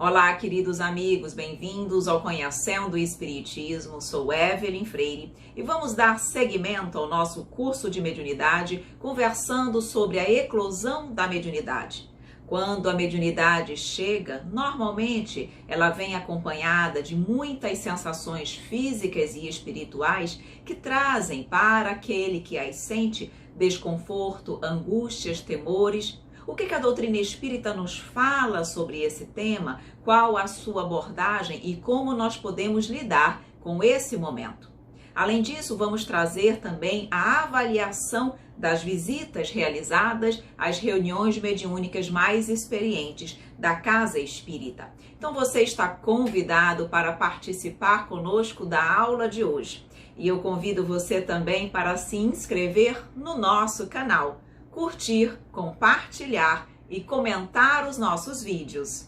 Olá, queridos amigos, bem-vindos ao Conhecendo o Espiritismo. Sou Evelyn Freire e vamos dar seguimento ao nosso curso de mediunidade, conversando sobre a eclosão da mediunidade. Quando a mediunidade chega, normalmente ela vem acompanhada de muitas sensações físicas e espirituais que trazem para aquele que as sente desconforto, angústias, temores. O que a doutrina espírita nos fala sobre esse tema? Qual a sua abordagem e como nós podemos lidar com esse momento? Além disso, vamos trazer também a avaliação das visitas realizadas às reuniões mediúnicas mais experientes da Casa Espírita. Então você está convidado para participar conosco da aula de hoje. E eu convido você também para se inscrever no nosso canal, curtir, compartilhar e comentar os nossos vídeos.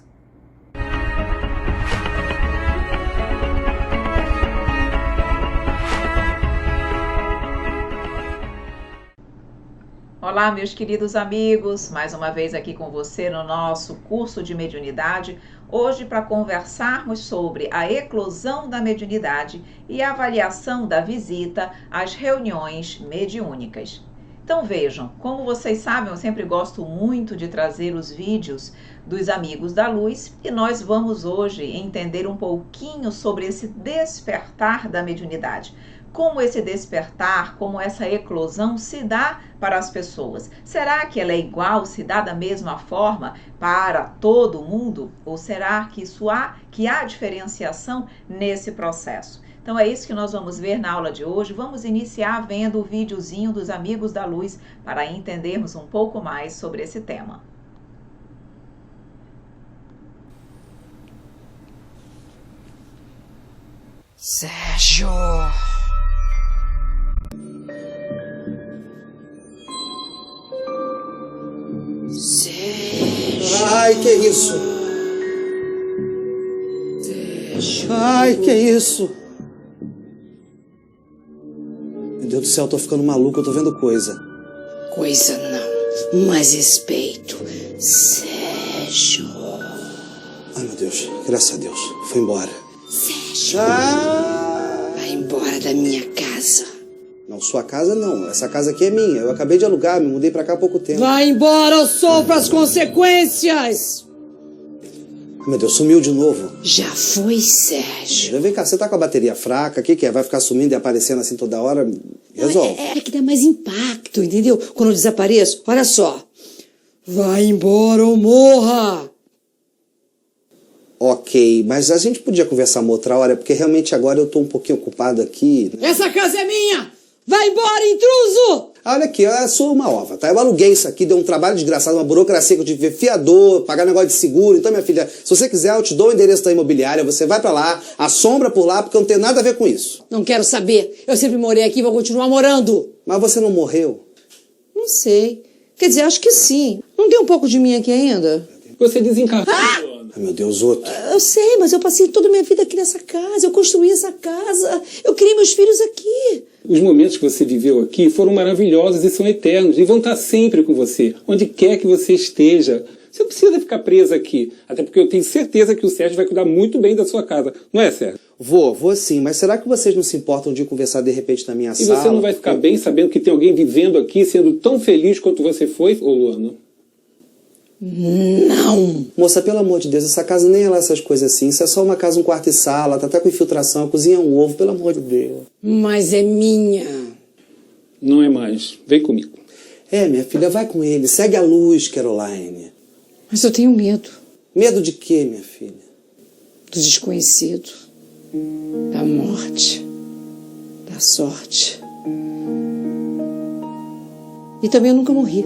Olá, meus queridos amigos, mais uma vez aqui com você no nosso curso de mediunidade, hoje para conversarmos sobre a eclosão da mediunidade e a avaliação da visita às reuniões mediúnicas. Então vejam, como vocês sabem, eu sempre gosto muito de trazer os vídeos dos Amigos da Luz e nós vamos hoje entender um pouquinho sobre esse despertar da mediunidade. Como esse despertar, como essa eclosão se dá para as pessoas? Será que ela é igual, se dá da mesma forma para todo mundo? Ou será que há diferenciação nesse processo? Então é isso que nós vamos ver na aula de hoje. Vamos iniciar vendo o videozinho dos Amigos da Luz para entendermos um pouco mais sobre esse tema. Sérgio! Ai, que isso? Ai, que isso? Meu Deus do céu, eu tô ficando maluco, eu tô vendo coisa. Coisa não, mas respeito. Sérgio. Ai, meu Deus, graças a Deus, foi embora. Sérgio. Vai embora da minha casa. Não, sua casa não, essa casa aqui é minha. Eu acabei de alugar, me mudei pra cá há pouco tempo. Vai embora ou sofra as consequências! Meu Deus, sumiu de novo. Já foi, Sérgio. Vem cá, você tá com a bateria fraca, o que é? Vai ficar sumindo e aparecendo assim toda hora? Resolve. É que dá mais impacto, entendeu? Quando eu desapareço, olha só. Vai embora ou morra! Ok, mas a gente podia conversar uma outra hora, porque realmente agora eu tô um pouquinho ocupado aqui. Essa casa é minha! Vai embora, intruso! Olha aqui, eu sou uma ova, tá? Eu aluguei isso aqui, deu um trabalho desgraçado, uma burocracia que eu tive que ver fiador, pagar negócio de seguro. Então, minha filha, se você quiser, eu te dou o endereço da imobiliária, você vai pra lá, assombra por lá, porque eu não tenho nada a ver com isso. Não quero saber. Eu sempre morei aqui e vou continuar morando. Mas você não morreu? Não sei. Quer dizer, acho que sim. Não tem um pouco de mim aqui ainda? Você desencarnou. Ai, meu Deus, outro. Eu sei, mas eu passei toda a minha vida aqui nessa casa. Eu construí essa casa. Eu criei meus filhos aqui. Os momentos que você viveu aqui foram maravilhosos e são eternos. E vão estar sempre com você, onde quer que você esteja. Você não precisa ficar presa aqui. Até porque eu tenho certeza que o Sérgio vai cuidar muito bem da sua casa. Não é, Sérgio? Vou sim, mas será que vocês não se importam de conversar de repente na minha E sala? você não vai ficar bem sabendo que tem alguém vivendo aqui, sendo tão feliz quanto você foi, ô Luana? Não! Moça, pelo amor de Deus, essa casa nem é lá essas coisas assim. Isso é só uma casa, um quarto e sala, tá até com infiltração, a cozinha é um ovo, pelo amor de Deus. Mas é minha. Não é mais. Vem comigo. É, minha filha, vai com ele. Segue a luz, Caroline. Mas eu tenho medo. Medo de quê, minha filha? Do desconhecido. Da morte. Da sorte. E também eu nunca morri.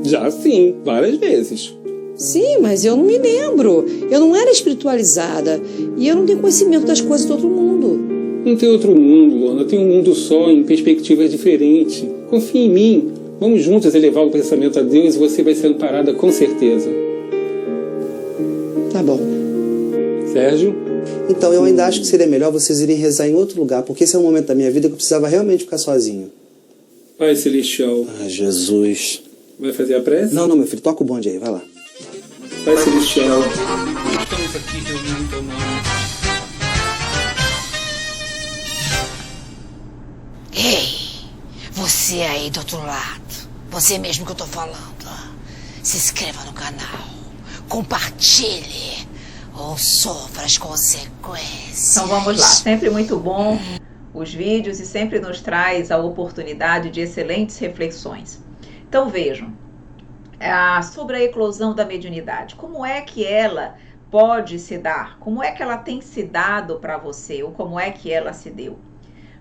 Já sim, várias vezes. Sim, mas eu não me lembro. Eu não era espiritualizada. E eu não tenho conhecimento das coisas do outro mundo. Não tem outro mundo, Luana. Tem um mundo só, em perspectivas diferentes. Confia em mim. Vamos juntos elevar o pensamento a Deus e você vai ser amparada com certeza. Tá bom. Sérgio? Então, eu ainda acho que seria melhor vocês irem rezar em outro lugar, porque esse é um momento da minha vida que eu precisava realmente ficar sozinho. Pai Celestial. Ah, Jesus. Vai fazer a prece? Não, meu filho, toca o bonde aí, vai lá. Pai Celestial, estamos aqui aí do outro lado, você mesmo que eu tô falando, se inscreva no canal, compartilhe ou sofra as consequências. Então vamos lá, sempre muito bom os vídeos e sempre nos traz a oportunidade de excelentes reflexões. Então vejam, sobre a eclosão da mediunidade, como é que ela pode se dar? Como é que ela tem se dado para você? Ou como é que ela se deu?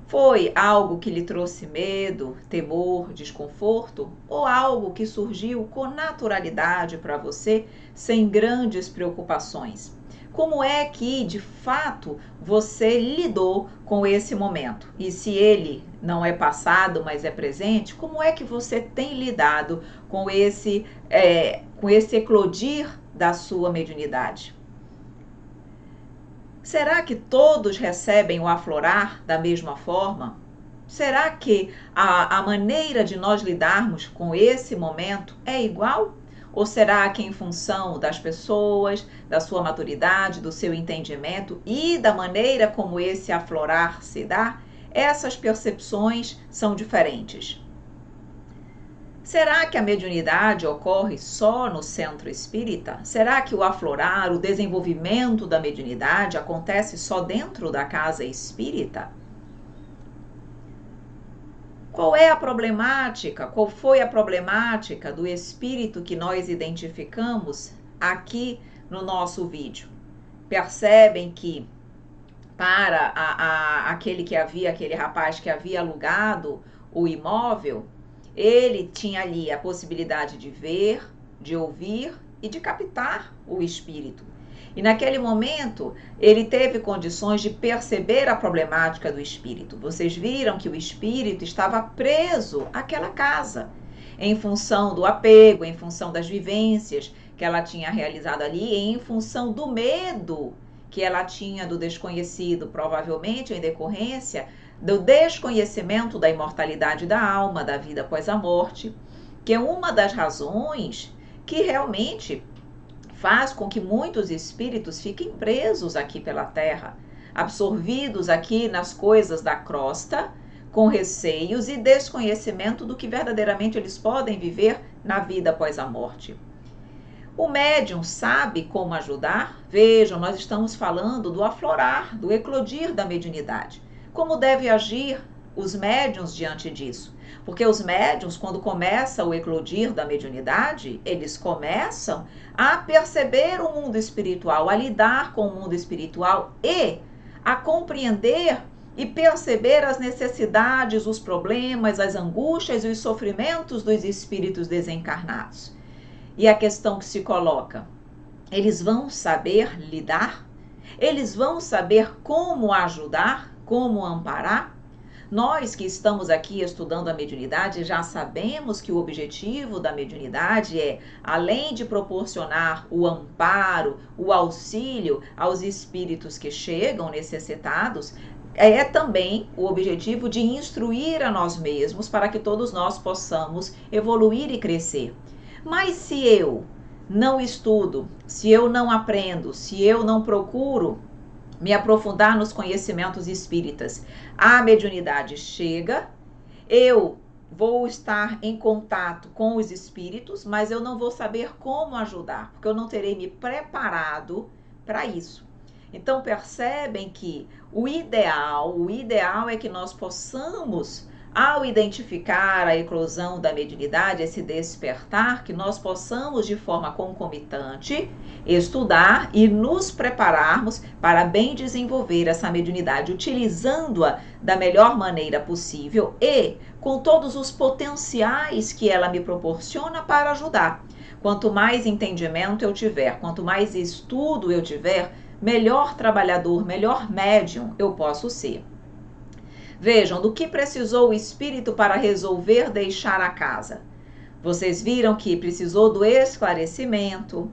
Foi algo que lhe trouxe medo, temor, desconforto? Ou algo que surgiu com naturalidade para você, sem grandes preocupações? Como é que, de fato, você lidou com esse momento? E se ele não é passado, mas é presente, como é que você tem lidado com esse eclodir da sua mediunidade? Será que todos recebem o aflorar da mesma forma? Será que a maneira de nós lidarmos com esse momento é igual? Ou será que em função das pessoas, da sua maturidade, do seu entendimento e da maneira como esse aflorar se dá, essas percepções são diferentes? Será que a mediunidade ocorre só no centro espírita? Será que o aflorar, o desenvolvimento da mediunidade acontece só dentro da casa espírita? Qual é a problemática? Qual foi a problemática do espírito que nós identificamos aqui no nosso vídeo? Percebem que para aquele rapaz que havia alugado o imóvel, ele tinha ali a possibilidade de ver, de ouvir e de captar o espírito. E naquele momento, ele teve condições de perceber a problemática do espírito. Vocês viram que o espírito estava preso àquela casa, em função do apego, em função das vivências que ela tinha realizado ali, e em função do medo que ela tinha do desconhecido, provavelmente em decorrência do desconhecimento da imortalidade da alma, da vida após a morte, que é uma das razões que realmente faz com que muitos espíritos fiquem presos aqui pela Terra, absorvidos aqui nas coisas da crosta, com receios e desconhecimento do que verdadeiramente eles podem viver na vida após a morte. O médium sabe como ajudar? Vejam, nós estamos falando do aflorar, do eclodir da mediunidade. Como deve agir os médiuns diante disso? Porque os médiuns, quando começa o eclodir da mediunidade, eles começam a perceber o mundo espiritual, a lidar com o mundo espiritual e a compreender e perceber as necessidades, os problemas, as angústias e os sofrimentos dos espíritos desencarnados. E a questão que se coloca, eles vão saber lidar? Eles vão saber como ajudar? Como amparar? Nós que estamos aqui estudando a mediunidade já sabemos que o objetivo da mediunidade é, além de proporcionar o amparo, o auxílio aos espíritos que chegam necessitados, é também o objetivo de instruir a nós mesmos para que todos nós possamos evoluir e crescer. Mas se eu não estudo, se eu não aprendo, se eu não procuro me aprofundar nos conhecimentos espíritas, a mediunidade chega, eu vou estar em contato com os espíritos, mas eu não vou saber como ajudar, porque eu não terei me preparado para isso. Então percebem que o ideal é que nós possamos, ao identificar a eclosão da mediunidade, esse despertar, que nós possamos de forma concomitante estudar e nos prepararmos para bem desenvolver essa mediunidade, utilizando-a da melhor maneira possível e com todos os potenciais que ela me proporciona para ajudar. Quanto mais entendimento eu tiver, quanto mais estudo eu tiver, melhor trabalhador, melhor médium eu posso ser. Vejam, do que precisou o espírito para resolver deixar a casa? Vocês viram que precisou do esclarecimento,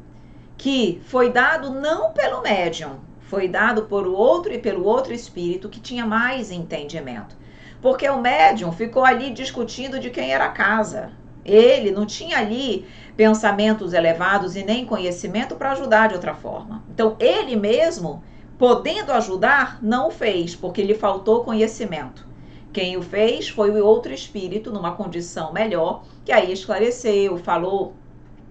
que foi dado não pelo médium, foi dado por outro e pelo outro espírito que tinha mais entendimento. Porque o médium ficou ali discutindo de quem era a casa. Ele não tinha ali pensamentos elevados e nem conhecimento para ajudar de outra forma. Então, ele mesmo, podendo ajudar, não o fez, porque lhe faltou conhecimento. Quem o fez foi o outro espírito, numa condição melhor, que aí esclareceu, falou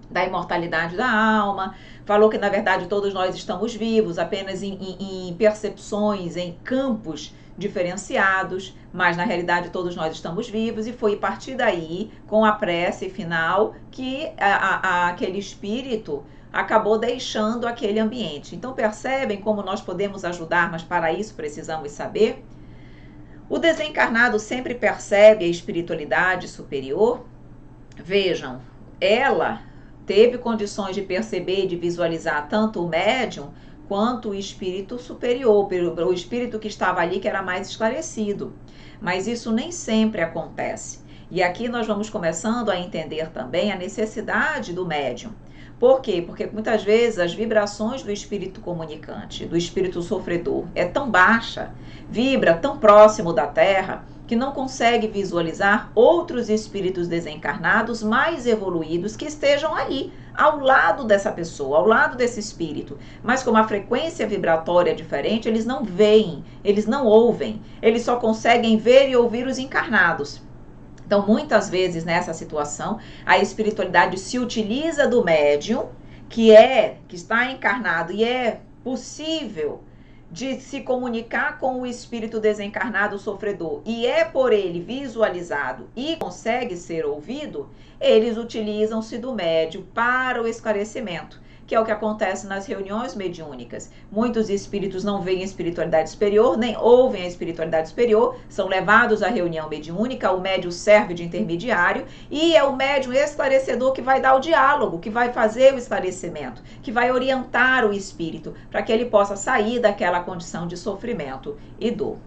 da imortalidade da alma, falou que na verdade todos nós estamos vivos, apenas em percepções, em campos diferenciados, mas na realidade todos nós estamos vivos, e foi a partir daí, com a prece final, que aquele espírito acabou deixando aquele ambiente. Então percebem como nós podemos ajudar, mas para isso precisamos saber? O desencarnado sempre percebe a espiritualidade superior? Vejam, ela teve condições de perceber e de visualizar tanto o médium quanto o espírito superior, o espírito que estava ali, que era mais esclarecido. Mas isso nem sempre acontece. E aqui nós vamos começando a entender também a necessidade do médium. Por quê? Porque muitas vezes as vibrações do espírito comunicante, do espírito sofredor, é tão baixa, vibra tão próximo da Terra, que não consegue visualizar outros espíritos desencarnados mais evoluídos que estejam ali, ao lado dessa pessoa, ao lado desse espírito. Mas com uma frequência vibratória diferente, eles não veem, eles não ouvem, eles só conseguem ver e ouvir os encarnados. Então, muitas vezes nessa situação, a espiritualidade se utiliza do médium, que está encarnado, e é possível de se comunicar com o espírito desencarnado sofredor, e é por ele visualizado e consegue ser ouvido, eles utilizam-se do médium para o esclarecimento, que é o que acontece nas reuniões mediúnicas. Muitos espíritos não veem a espiritualidade superior, nem ouvem a espiritualidade superior, são levados à reunião mediúnica, o médium serve de intermediário, e é o médium esclarecedor que vai dar o diálogo, que vai fazer o esclarecimento, que vai orientar o espírito, para que ele possa sair daquela condição de sofrimento e dor.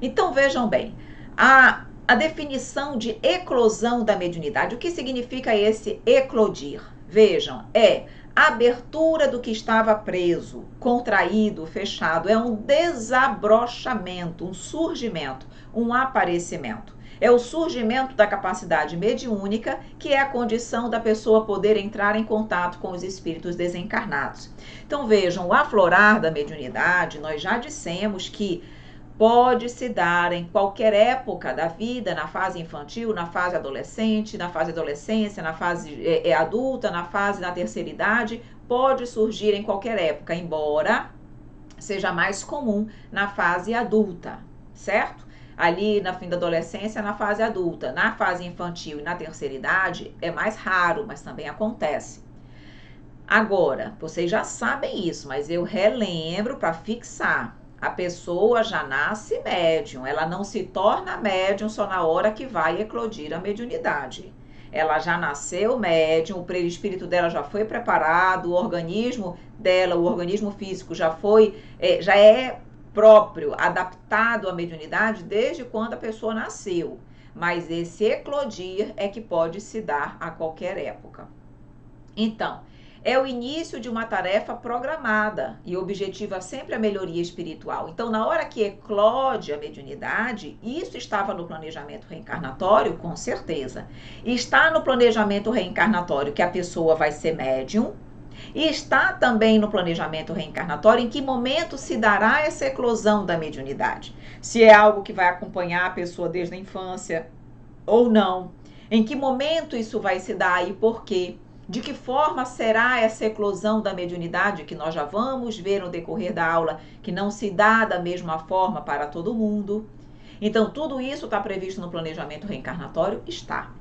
Então vejam bem, a definição de eclosão da mediunidade, o que significa esse eclodir? Vejam, é a abertura do que estava preso, contraído, fechado, é um desabrochamento, um surgimento, um aparecimento. É o surgimento da capacidade mediúnica, que é a condição da pessoa poder entrar em contato com os espíritos desencarnados. Então vejam, o aflorar da mediunidade, nós já dissemos que pode se dar em qualquer época da vida, na fase infantil, na fase adolescente, na fase adolescência, na fase adulta, na terceira idade, pode surgir em qualquer época, embora seja mais comum na fase adulta, certo? Ali na fim da adolescência, na fase adulta, na fase infantil e na terceira idade é mais raro, mas também acontece. Agora, vocês já sabem isso, mas eu relembro para fixar. A pessoa já nasce médium, ela não se torna médium só na hora que vai eclodir a mediunidade. Ela já nasceu médium, o perispírito dela já foi preparado, o organismo dela, o organismo físico já é próprio, adaptado à mediunidade desde quando a pessoa nasceu. Mas esse eclodir é que pode se dar a qualquer época. Então, é o início de uma tarefa programada e objetiva sempre a melhoria espiritual. Então, na hora que eclode a mediunidade, isso estava no planejamento reencarnatório, com certeza. Está no planejamento reencarnatório que a pessoa vai ser médium, e está também no planejamento reencarnatório em que momento se dará essa eclosão da mediunidade. Se é algo que vai acompanhar a pessoa desde a infância ou não. Em que momento isso vai se dar e por quê? De que forma será essa eclosão da mediunidade, que nós já vamos ver no decorrer da aula, que não se dá da mesma forma para todo mundo. Então, tudo isso está previsto no planejamento reencarnatório? Está.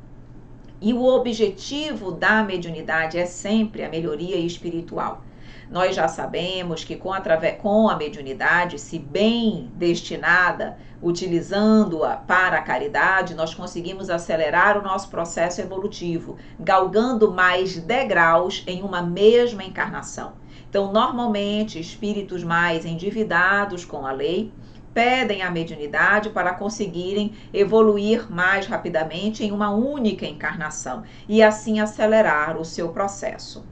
E o objetivo da mediunidade é sempre a melhoria espiritual. Nós já sabemos que com a mediunidade, se bem destinada, utilizando-a para a caridade, nós conseguimos acelerar o nosso processo evolutivo, galgando mais degraus em uma mesma encarnação. Então, normalmente, espíritos mais endividados com a lei pedem a mediunidade para conseguirem evoluir mais rapidamente em uma única encarnação e assim acelerar o seu processo.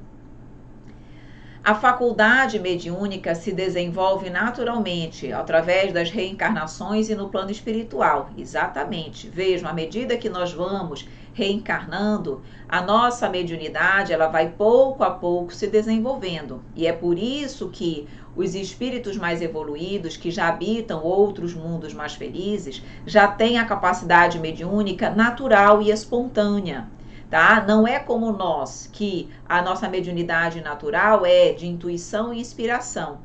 A faculdade mediúnica se desenvolve naturalmente através das reencarnações e no plano espiritual. Exatamente. Vejam, à medida que nós vamos reencarnando, a nossa mediunidade ela vai pouco a pouco se desenvolvendo. E é por isso que os espíritos mais evoluídos, que já habitam outros mundos mais felizes, já têm a capacidade mediúnica natural e espontânea. Tá? Não é como nós, que a nossa mediunidade natural é de intuição e inspiração.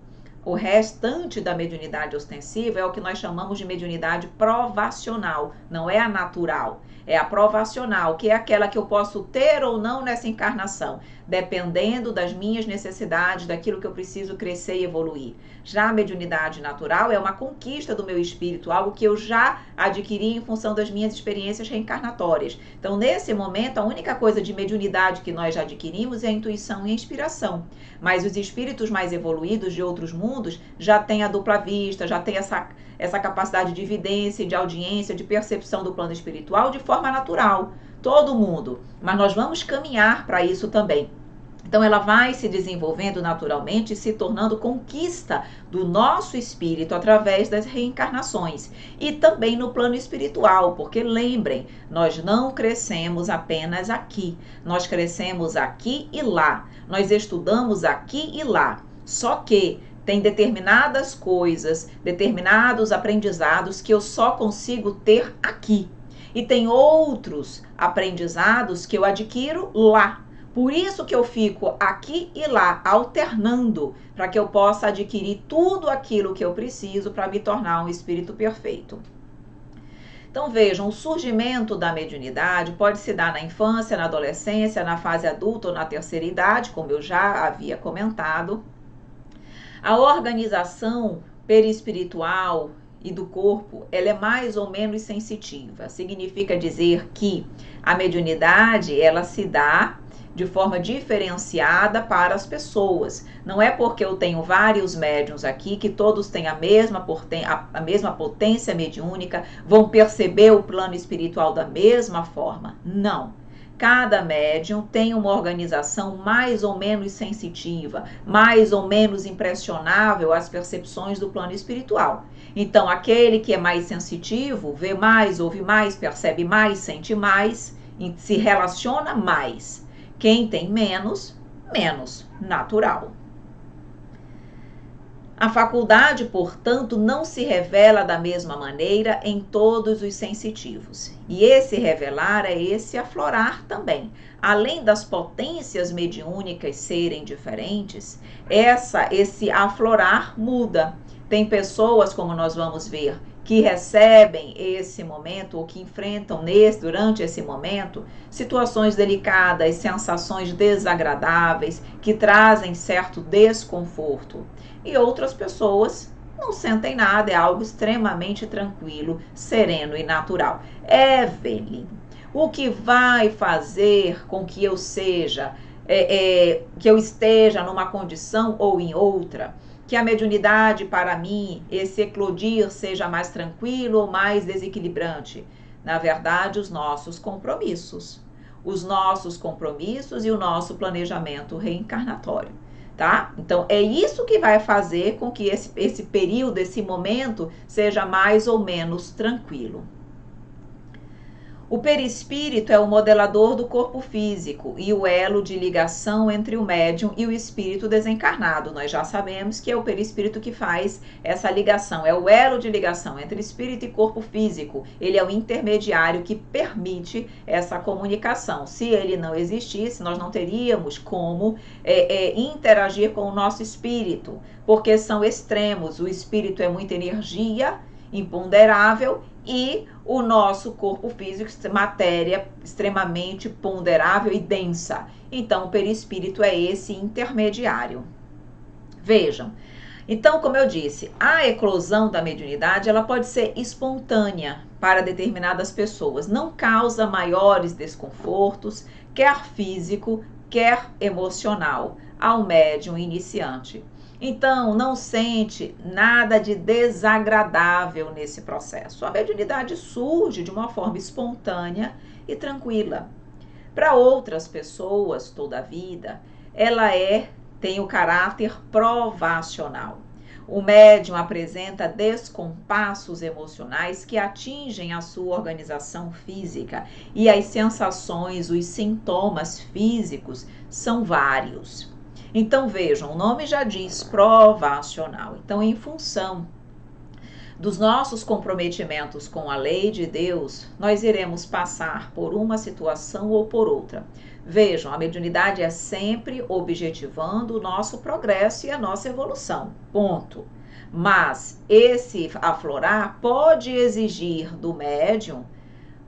O restante da mediunidade ostensiva é o que nós chamamos de mediunidade provacional, não é a natural. É a provacional, que é aquela que eu posso ter ou não nessa encarnação, dependendo das minhas necessidades, daquilo que eu preciso crescer e evoluir. Já a mediunidade natural é uma conquista do meu espírito, algo que eu já adquiri em função das minhas experiências reencarnatórias. Então, nesse momento, a única coisa de mediunidade que nós já adquirimos é a intuição e a inspiração. Mas os espíritos mais evoluídos de outros mundos já têm a dupla vista, já têm essa capacidade de evidência, de audiência, de percepção do plano espiritual de forma natural. Todo mundo. Mas nós vamos caminhar para isso também. Então, ela vai se desenvolvendo naturalmente e se tornando conquista do nosso espírito através das reencarnações. E também no plano espiritual, porque lembrem, nós não crescemos apenas aqui. Nós crescemos aqui e lá. Nós estudamos aqui e lá. Só que tem determinadas coisas, determinados aprendizados que eu só consigo ter aqui. E tem outros aprendizados que eu adquiro lá. Por isso que eu fico aqui e lá, alternando, para que eu possa adquirir tudo aquilo que eu preciso para me tornar um espírito perfeito. Então vejam, o surgimento da mediunidade pode se dar na infância, na adolescência, na fase adulta ou na terceira idade, como eu já havia comentado. A organização perispiritual e do corpo, ela é mais ou menos sensitiva. Significa dizer que a mediunidade, ela se dá de forma diferenciada para as pessoas. Não é porque eu tenho vários médiuns aqui que todos têm a mesma potência mediúnica, vão perceber o plano espiritual da mesma forma. Não. Cada médium tem uma organização mais ou menos sensitiva, mais ou menos impressionável às percepções do plano espiritual. Então, aquele que é mais sensitivo, vê mais, ouve mais, percebe mais, sente mais, se relaciona mais. Quem tem menos, menos natural. A faculdade, portanto, não se revela da mesma maneira em todos os sensitivos. E esse revelar é esse aflorar também. Além das potências mediúnicas serem diferentes, esse aflorar muda. Tem pessoas, como nós vamos ver, que recebem esse momento ou que enfrentam durante esse momento situações delicadas, sensações desagradáveis, que trazem certo desconforto. E outras pessoas não sentem nada, é algo extremamente tranquilo, sereno e natural. Evelyn, o que vai fazer com que eu que eu esteja numa condição ou em outra, que a mediunidade para mim, esse eclodir, seja mais tranquilo ou mais desequilibrante? Na verdade, os nossos compromissos. Os nossos compromissos e o nosso planejamento reencarnatório. Tá? Então, é isso que vai fazer com que esse período, esse momento, seja mais ou menos tranquilo. O perispírito é o modelador do corpo físico e o elo de ligação entre o médium e o espírito desencarnado. Nós já sabemos que é o perispírito que faz essa ligação, é o elo de ligação entre espírito e corpo físico. Ele é o intermediário que permite essa comunicação. Se ele não existisse, nós não teríamos como interagir com o nosso espírito, porque são extremos. O espírito é muita energia imponderável e o nosso corpo físico, matéria extremamente ponderável e densa. Então, o perispírito é esse intermediário. Vejam, então, como eu disse, a eclosão da mediunidade, ela pode ser espontânea para determinadas pessoas, não causa maiores desconfortos, quer físico, quer emocional, ao médium iniciante. Então, não sente nada de desagradável nesse processo. A mediunidade surge de uma forma espontânea e tranquila. Para outras pessoas, toda a vida, ela tem o caráter provacional. O médium apresenta descompassos emocionais que atingem a sua organização física e as sensações, os sintomas físicos são vários. Então vejam, o nome já diz provacional. Então, em função dos nossos comprometimentos com a lei de Deus, nós iremos passar por uma situação ou por outra. Vejam, a mediunidade é sempre objetivando o nosso progresso e a nossa evolução, ponto. Mas esse aflorar pode exigir do médium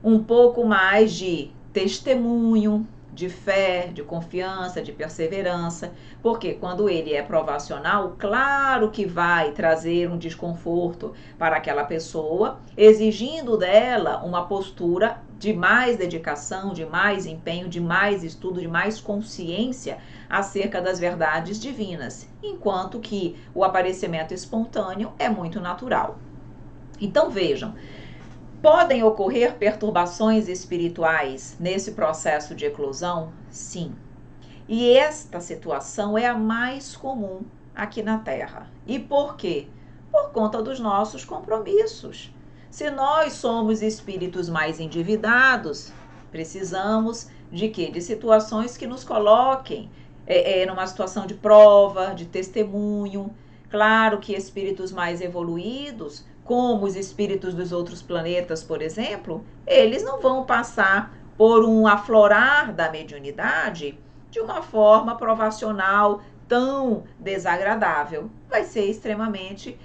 um pouco mais de testemunho, de fé, de confiança, de perseverança, porque quando ele é provacional, claro que vai trazer um desconforto para aquela pessoa, exigindo dela uma postura de mais dedicação, de mais empenho, de mais estudo, de mais consciência acerca das verdades divinas, enquanto que o aparecimento espontâneo é muito natural. Então vejam, podem ocorrer perturbações espirituais nesse processo de eclosão? Sim. E esta situação é a mais comum aqui na Terra. E por quê? Por conta dos nossos compromissos. Se nós somos espíritos mais endividados, precisamos de quê? De situações que nos coloquem numa situação de prova, de testemunho. Claro que espíritos mais evoluídos, como os espíritos dos outros planetas, por exemplo, eles não vão passar por um aflorar da mediunidade de uma forma provacional tão desagradável. Vai ser extremamente,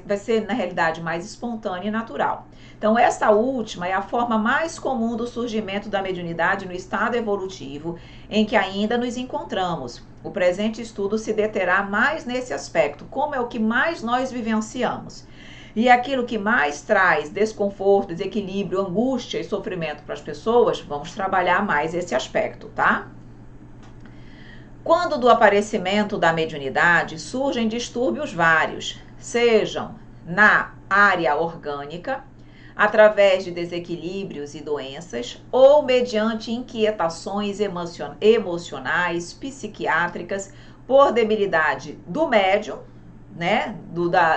vai ser na realidade mais espontânea e natural. Então essa última é a forma mais comum do surgimento da mediunidade no estado evolutivo em que ainda nos encontramos. O presente estudo se deterá mais nesse aspecto, como é o que mais nós vivenciamos. E aquilo que mais traz desconforto, desequilíbrio, angústia e sofrimento para as pessoas, vamos trabalhar mais esse aspecto, tá? Quando do aparecimento da mediunidade surgem distúrbios vários, sejam na área orgânica, através de desequilíbrios e doenças, ou mediante inquietações emocionais, psiquiátricas, por debilidade do médium, né,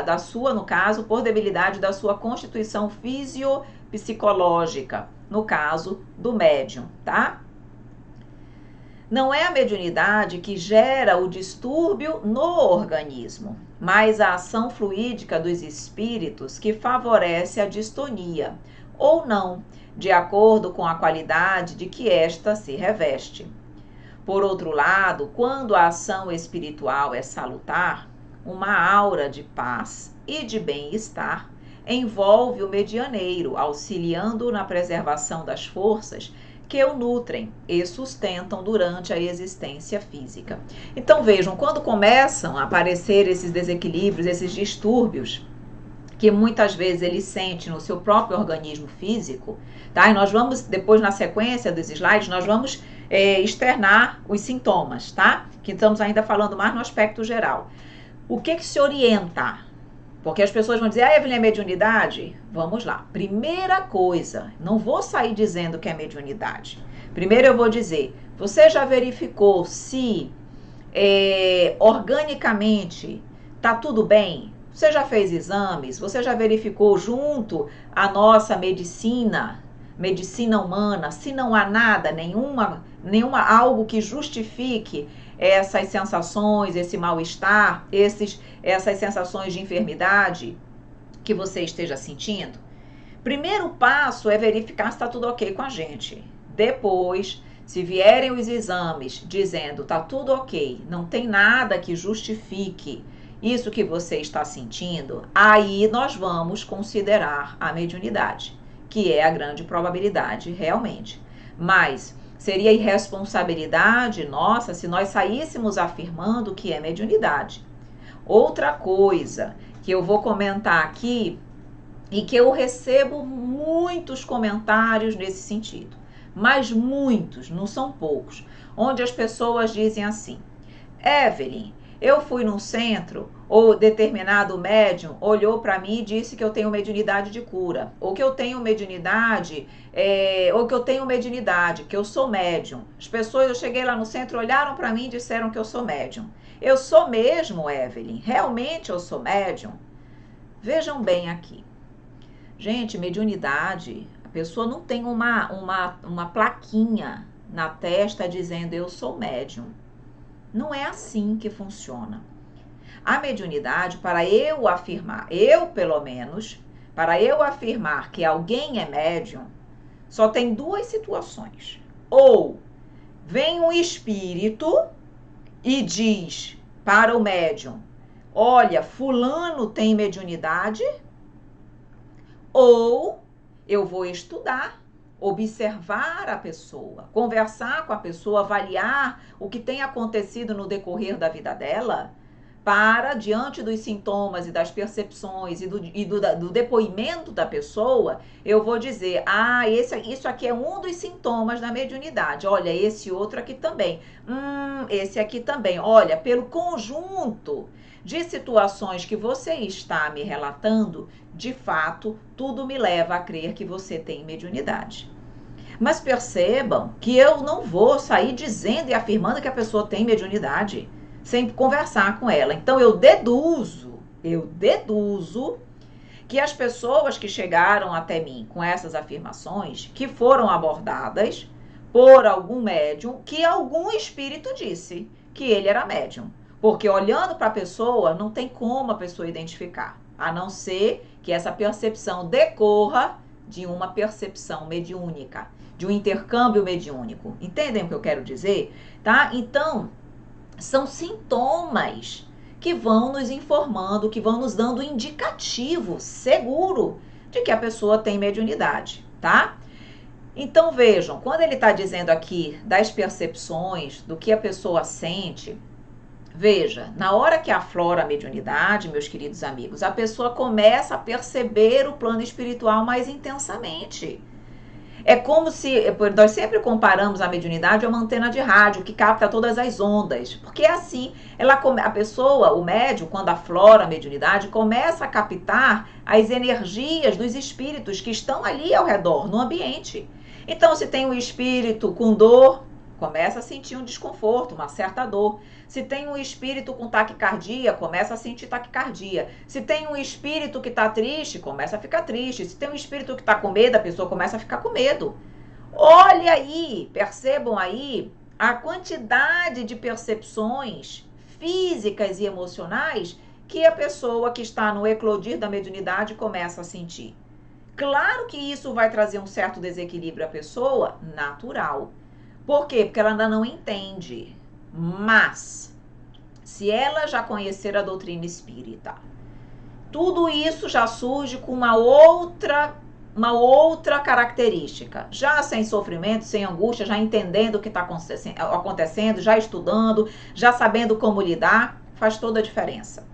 da sua, no caso, por debilidade da sua constituição fisiopsicológica, no caso do médium, tá? Não é a mediunidade que gera o distúrbio no organismo, mas a ação fluídica dos espíritos que favorece a distonia, ou não, de acordo com a qualidade de que esta se reveste. Por outro lado, quando a ação espiritual é salutar, uma aura de paz e de bem-estar envolve o medianeiro, auxiliando na preservação das forças que o nutrem e sustentam durante a existência física. Então vejam, quando começam a aparecer esses desequilíbrios, esses distúrbios, que muitas vezes ele sente no seu próprio organismo físico, tá? E nós vamos, depois na sequência dos slides, nós vamos externar os sintomas, tá? Que estamos ainda falando mais no aspecto geral. O que se orienta? Porque as pessoas vão dizer, Evelyn, é mediunidade? Vamos lá. Primeira coisa, não vou sair dizendo que é mediunidade. Primeiro eu vou dizer, você já verificou se organicamente está tudo bem? Você já fez exames? Você já verificou junto à nossa medicina humana, se não há nada, nenhuma algo que justifique essas sensações, esse mal-estar, essas sensações de enfermidade que você esteja sentindo? Primeiro passo é verificar se está tudo ok com a gente. Depois, se vierem os exames dizendo está tudo ok, não tem nada que justifique isso que você está sentindo, aí nós vamos considerar a mediunidade, que é a grande probabilidade realmente. Mas seria irresponsabilidade nossa se nós saíssemos afirmando que é mediunidade. Outra coisa que eu vou comentar aqui e que eu recebo muitos comentários nesse sentido, mas muitos, não são poucos, onde as pessoas dizem assim, Evelyn, Eu fui num centro, ou determinado médium olhou para mim e disse que eu tenho mediunidade de cura, ou que eu tenho mediunidade, que eu sou médium. As pessoas, eu cheguei lá no centro, olharam para mim e disseram que eu sou médium. Eu sou mesmo, Evelyn? Realmente eu sou médium? Vejam bem aqui. Gente, mediunidade, a pessoa não tem uma plaquinha na testa dizendo eu sou médium. Não é assim que funciona. A mediunidade, para eu afirmar, para eu afirmar que alguém é médium, só tem duas situações. Ou vem um espírito e diz para o médium, olha, fulano tem mediunidade, ou eu vou estudar, observar a pessoa, conversar com a pessoa, avaliar o que tem acontecido no decorrer da vida dela, para, diante dos sintomas e das percepções e do depoimento da pessoa, eu vou dizer, isso aqui é um dos sintomas da mediunidade, olha, esse outro aqui também, esse aqui também, olha, pelo conjunto de situações que você está me relatando, de fato, tudo me leva a crer que você tem mediunidade. Mas percebam que eu não vou sair dizendo e afirmando que a pessoa tem mediunidade sem conversar com ela. Então eu deduzo que as pessoas que chegaram até mim com essas afirmações, que foram abordadas por algum médium, que algum espírito disse que ele era médium. Porque olhando para a pessoa, não tem como a pessoa identificar, a não ser que essa percepção decorra de uma percepção mediúnica, de um intercâmbio mediúnico. Entendem o que eu quero dizer? Tá? Então, são sintomas que vão nos informando, que vão nos dando indicativo seguro de que a pessoa tem mediunidade, tá? Então, vejam, quando ele está dizendo aqui das percepções, do que a pessoa sente, veja, na hora que aflora a mediunidade, meus queridos amigos, a pessoa começa a perceber o plano espiritual mais intensamente. É como se, nós sempre comparamos a mediunidade a uma antena de rádio que capta todas as ondas. Porque é assim, a pessoa, o médium, quando aflora a mediunidade, começa a captar as energias dos espíritos que estão ali ao redor, no ambiente. Então, se tem um espírito com dor, começa a sentir um desconforto, uma certa dor. Se tem um espírito com taquicardia, começa a sentir taquicardia. Se tem um espírito que está triste, começa a ficar triste. Se tem um espírito que está com medo, a pessoa começa a ficar com medo. Olha aí, percebam aí a quantidade de percepções físicas e emocionais que a pessoa que está no eclodir da mediunidade começa a sentir. Claro que isso vai trazer um certo desequilíbrio à pessoa, natural. Por quê? Porque ela ainda não entende. Mas, se ela já conhecer a doutrina espírita, tudo isso já surge com uma outra característica. Já sem sofrimento, sem angústia, já entendendo o que está acontecendo, já estudando, já sabendo como lidar, faz toda a diferença.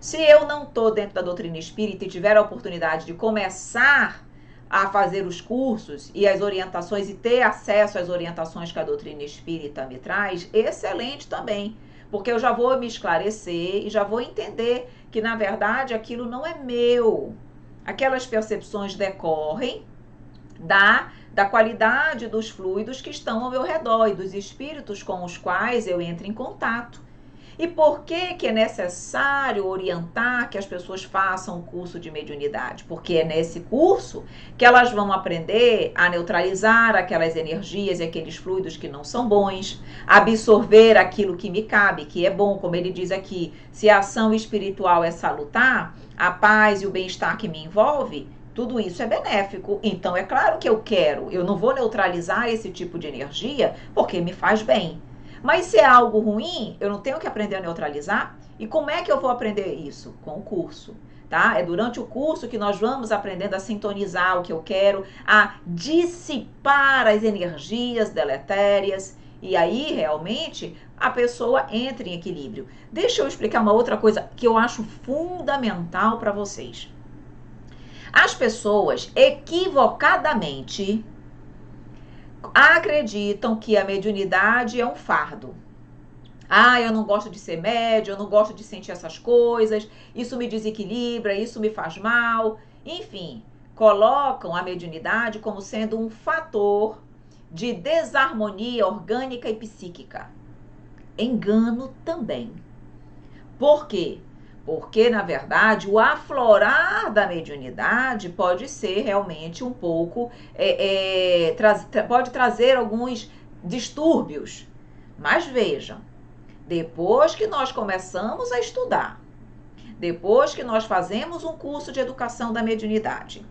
Se eu não estou dentro da doutrina espírita e tiver a oportunidade de começar a fazer os cursos e as orientações e ter acesso às orientações que a doutrina espírita me traz, excelente também, porque eu já vou me esclarecer e já vou entender que, na verdade, aquilo não é meu. Aquelas percepções decorrem da qualidade dos fluidos que estão ao meu redor e dos espíritos com os quais eu entro em contato. E por que é necessário orientar que as pessoas façam o curso de mediunidade? Porque é nesse curso que elas vão aprender a neutralizar aquelas energias e aqueles fluidos que não são bons, absorver aquilo que me cabe, que é bom, como ele diz aqui, se a ação espiritual é salutar, a paz e o bem-estar que me envolve, tudo isso é benéfico. Então é claro que eu não vou neutralizar esse tipo de energia porque me faz bem. Mas se é algo ruim, eu não tenho que aprender a neutralizar? E como é que eu vou aprender isso? Com o curso, tá? É durante o curso que nós vamos aprendendo a sintonizar o que eu quero, a dissipar as energias deletérias. E aí, realmente, a pessoa entra em equilíbrio. Deixa eu explicar uma outra coisa que eu acho fundamental para vocês. As pessoas, equivocadamente, acreditam que a mediunidade é um fardo. Ah, eu não gosto de ser médium, eu não gosto de sentir essas coisas, isso me desequilibra, isso me faz mal. Enfim, colocam a mediunidade como sendo um fator de desarmonia orgânica e psíquica. Engano também. Por quê? Porque, na verdade, o aflorar da mediunidade pode ser realmente um pouco, pode trazer alguns distúrbios. Mas vejam, depois que nós começamos a estudar, depois que nós fazemos um curso de educação da mediunidade,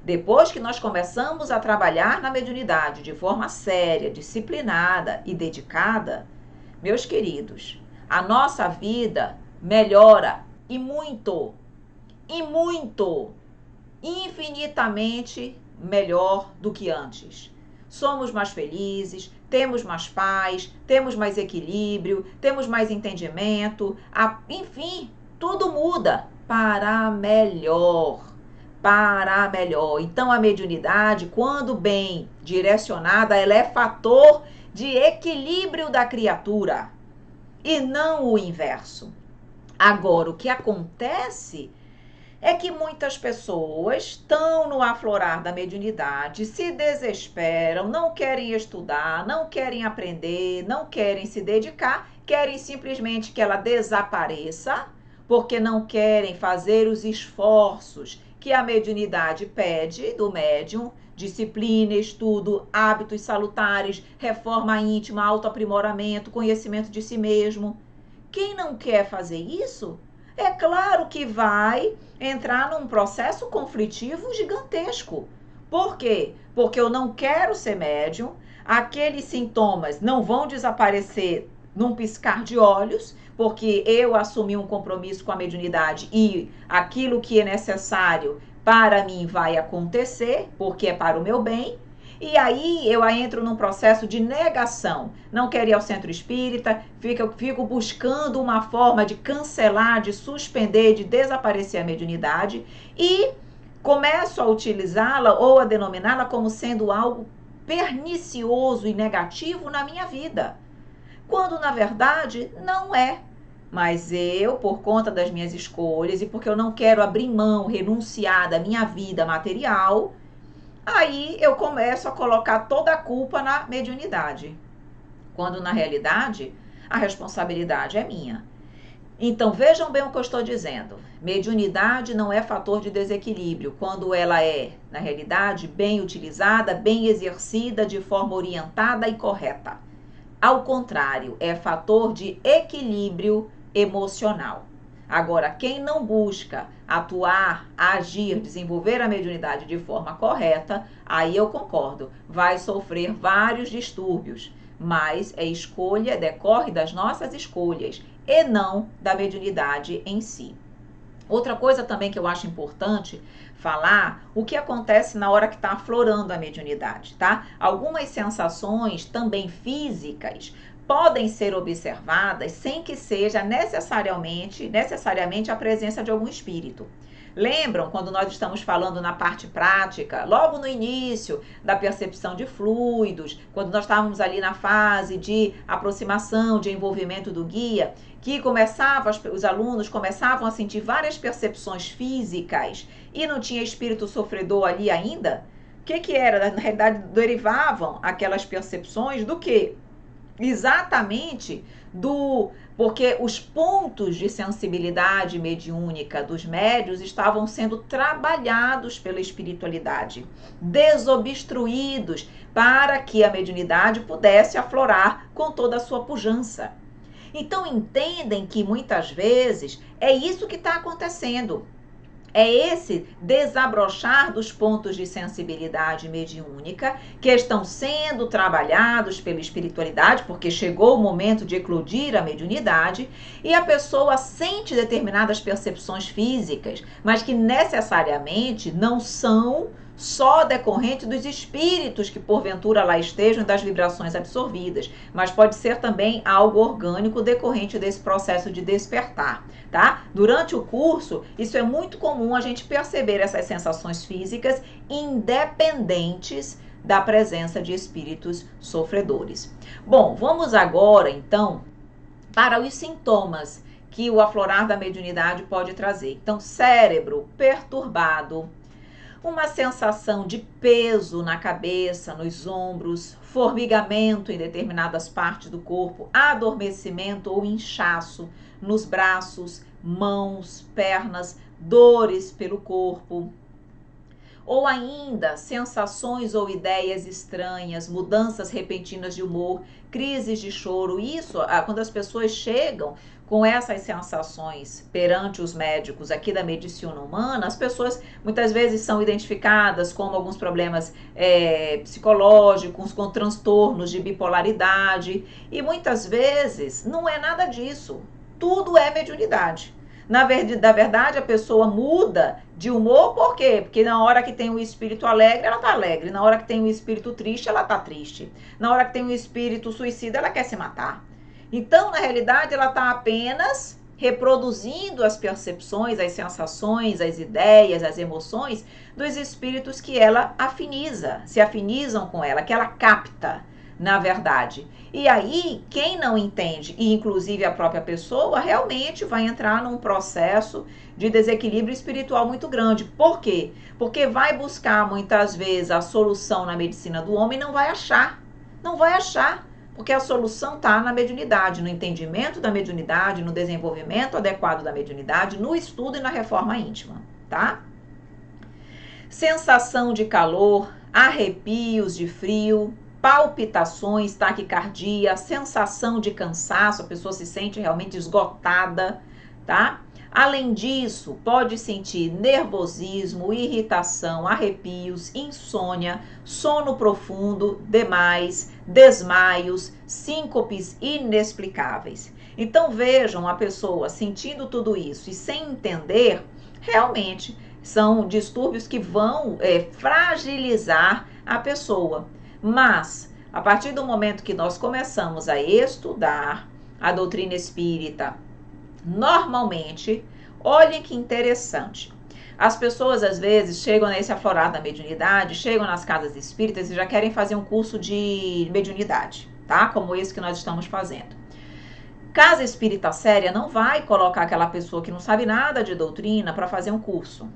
depois que nós começamos a trabalhar na mediunidade de forma séria, disciplinada e dedicada, meus queridos, a nossa vida melhora e muito, infinitamente melhor do que antes. Somos mais felizes, temos mais paz, temos mais equilíbrio, temos mais entendimento, enfim, tudo muda para melhor. Para melhor. Então a mediunidade, quando bem direcionada, ela é fator de equilíbrio da criatura e não o inverso. Agora, o que acontece é que muitas pessoas estão no aflorar da mediunidade, se desesperam, não querem estudar, não querem aprender, não querem se dedicar, querem simplesmente que ela desapareça, porque não querem fazer os esforços que a mediunidade pede do médium: disciplina, estudo, hábitos salutares, reforma íntima, autoaprimoramento, conhecimento de si mesmo. Quem não quer fazer isso, é claro que vai entrar num processo conflitivo gigantesco. Por quê? Porque eu não quero ser médium, aqueles sintomas não vão desaparecer num piscar de olhos, porque eu assumi um compromisso com a mediunidade e aquilo que é necessário para mim vai acontecer, porque é para o meu bem. E aí eu entro num processo de negação. Não quero ir ao centro espírita, fico buscando uma forma de cancelar, de suspender, de desaparecer a mediunidade e começo a utilizá-la ou a denominá-la como sendo algo pernicioso e negativo na minha vida. Quando na verdade não é. Mas eu, por conta das minhas escolhas e porque eu não quero abrir mão, renunciar da minha vida material, aí eu começo a colocar toda a culpa na mediunidade, quando na realidade a responsabilidade é minha. Então vejam bem o que eu estou dizendo. Mediunidade não é fator de desequilíbrio quando ela é, na realidade, bem utilizada, bem exercida, de forma orientada e correta. Ao contrário, é fator de equilíbrio emocional. Agora, quem não busca atuar, agir, desenvolver a mediunidade de forma correta, aí eu concordo, vai sofrer vários distúrbios, mas é escolha, decorre das nossas escolhas e não da mediunidade em si. Outra coisa também que eu acho importante falar, o que acontece na hora que está aflorando a mediunidade, tá? Algumas sensações também físicas podem ser observadas sem que seja necessariamente a presença de algum espírito. Lembram quando nós estamos falando na parte prática, logo no início da percepção de fluidos, quando nós estávamos ali na fase de aproximação, de envolvimento do guia, que os alunos começavam a sentir várias percepções físicas e não tinha espírito sofredor ali ainda? O que era? Na realidade, derivavam aquelas percepções do quê? Exatamente porque os pontos de sensibilidade mediúnica dos médios estavam sendo trabalhados pela espiritualidade, desobstruídos para que a mediunidade pudesse aflorar com toda a sua pujança. Então entendem que muitas vezes é isso que está acontecendo. É esse desabrochar dos pontos de sensibilidade mediúnica que estão sendo trabalhados pela espiritualidade, porque chegou o momento de eclodir a mediunidade, e a pessoa sente determinadas percepções físicas, mas que necessariamente não são só decorrente dos espíritos que porventura lá estejam, das vibrações absorvidas, mas pode ser também algo orgânico decorrente desse processo de despertar, tá? Durante o curso, isso é muito comum a gente perceber essas sensações físicas independentes da presença de espíritos sofredores. Bom, vamos agora então para os sintomas que o aflorar da mediunidade pode trazer. Então, cérebro perturbado, uma sensação de peso na cabeça, nos ombros, formigamento em determinadas partes do corpo, adormecimento ou inchaço nos braços, mãos, pernas, dores pelo corpo. Ou ainda, sensações ou ideias estranhas, mudanças repentinas de humor, crises de choro. Isso, quando as pessoas chegam com essas sensações perante os médicos aqui da medicina humana, as pessoas muitas vezes são identificadas como alguns problemas psicológicos, com transtornos de bipolaridade, e muitas vezes não é nada disso. Tudo é mediunidade. Na verdade, a pessoa muda de humor, por quê? Porque na hora que tem o espírito alegre, ela tá alegre. Na hora que tem o espírito triste, ela tá triste. Na hora que tem o espírito suicida, ela quer se matar. Então, na realidade, ela tá apenas reproduzindo as percepções, as sensações, as ideias, as emoções dos espíritos que ela se afinizam com ela, que ela capta, na verdade. E aí, quem não entende, e inclusive a própria pessoa, realmente vai entrar num processo de desequilíbrio espiritual muito grande. Por quê? Porque vai buscar, muitas vezes, a solução na medicina do homem e não vai achar. Não vai achar, porque a solução está na mediunidade, no entendimento da mediunidade, no desenvolvimento adequado da mediunidade, no estudo e na reforma íntima, tá? Sensação de calor, arrepios de frio, palpitações, taquicardia, sensação de cansaço, a pessoa se sente realmente esgotada, tá? Além disso, pode sentir nervosismo, irritação, arrepios, insônia, sono profundo, demais, desmaios, síncopes inexplicáveis. Então vejam, a pessoa sentindo tudo isso e sem entender, realmente são distúrbios que vão fragilizar a pessoa. Mas, a partir do momento que nós começamos a estudar a doutrina espírita, normalmente, olhem que interessante, as pessoas às vezes chegam nesse aflorar da mediunidade, chegam nas casas espíritas e já querem fazer um curso de mediunidade, tá? Como esse que nós estamos fazendo. Casa espírita séria não vai colocar aquela pessoa que não sabe nada de doutrina para fazer um curso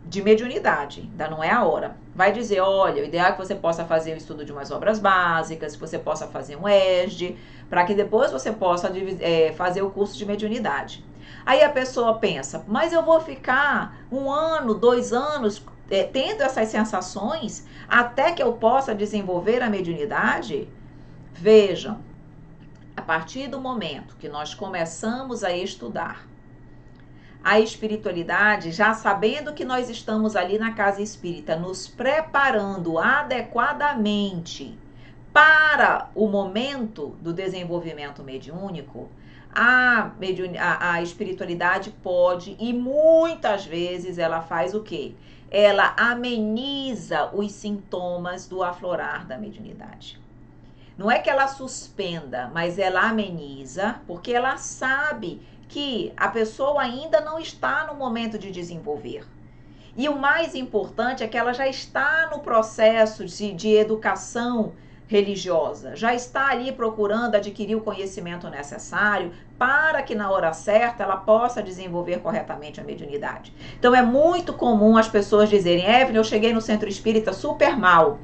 de mediunidade, ainda não é a hora. Vai dizer, olha, o ideal é que você possa fazer o estudo de umas obras básicas, que você possa fazer um ESD, para que depois você possa fazer o curso de mediunidade. Aí a pessoa pensa, mas eu vou ficar 1 ano, 2 anos tendo essas sensações até que eu possa desenvolver a mediunidade? Vejam, a partir do momento que nós começamos a estudar a espiritualidade, já sabendo que nós estamos ali na casa espírita, nos preparando adequadamente para o momento do desenvolvimento mediúnico, a espiritualidade pode, e muitas vezes ela faz o quê? Ela ameniza os sintomas do aflorar da mediunidade. Não é que ela suspenda, mas ela ameniza, porque ela sabe que a pessoa ainda não está no momento de desenvolver. E o mais importante é que ela já está no processo de educação religiosa, já está ali procurando adquirir o conhecimento necessário para que na hora certa ela possa desenvolver corretamente a mediunidade. Então é muito comum as pessoas dizerem, Evelyn, eu cheguei no centro espírita super mal.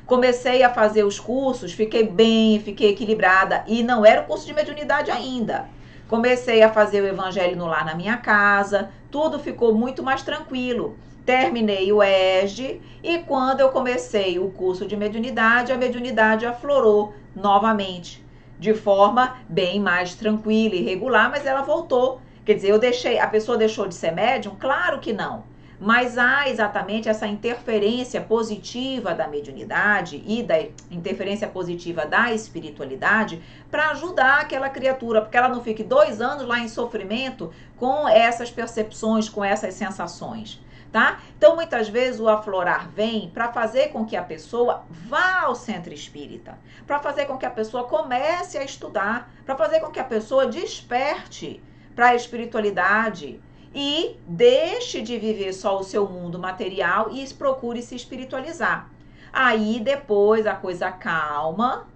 Comecei a fazer os cursos, fiquei bem, fiquei equilibrada e não era o curso de mediunidade ainda. Comecei a fazer o evangelho no lar na minha casa, tudo ficou muito mais tranquilo. Terminei o ESD e quando eu comecei o curso de mediunidade, a mediunidade aflorou novamente, de forma bem mais tranquila e regular, mas ela voltou. Quer dizer, a pessoa deixou de ser médium? Claro que não. Mas há exatamente essa interferência positiva da mediunidade e da interferência positiva da espiritualidade para ajudar aquela criatura, porque ela não fique 2 anos lá em sofrimento com essas percepções, com essas sensações, tá? Então, muitas vezes o aflorar vem para fazer com que a pessoa vá ao centro espírita, para fazer com que a pessoa comece a estudar, para fazer com que a pessoa desperte para a espiritualidade, e deixe de viver só o seu mundo material e procure se espiritualizar. Aí depois a coisa calma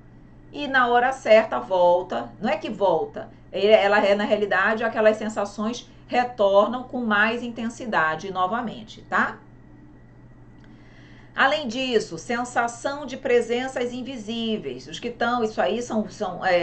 e na hora certa volta. Não é que volta, ela é na realidade aquelas sensações retornam com mais intensidade novamente, tá? Além disso, sensação de presenças invisíveis. Os que estão, isso aí são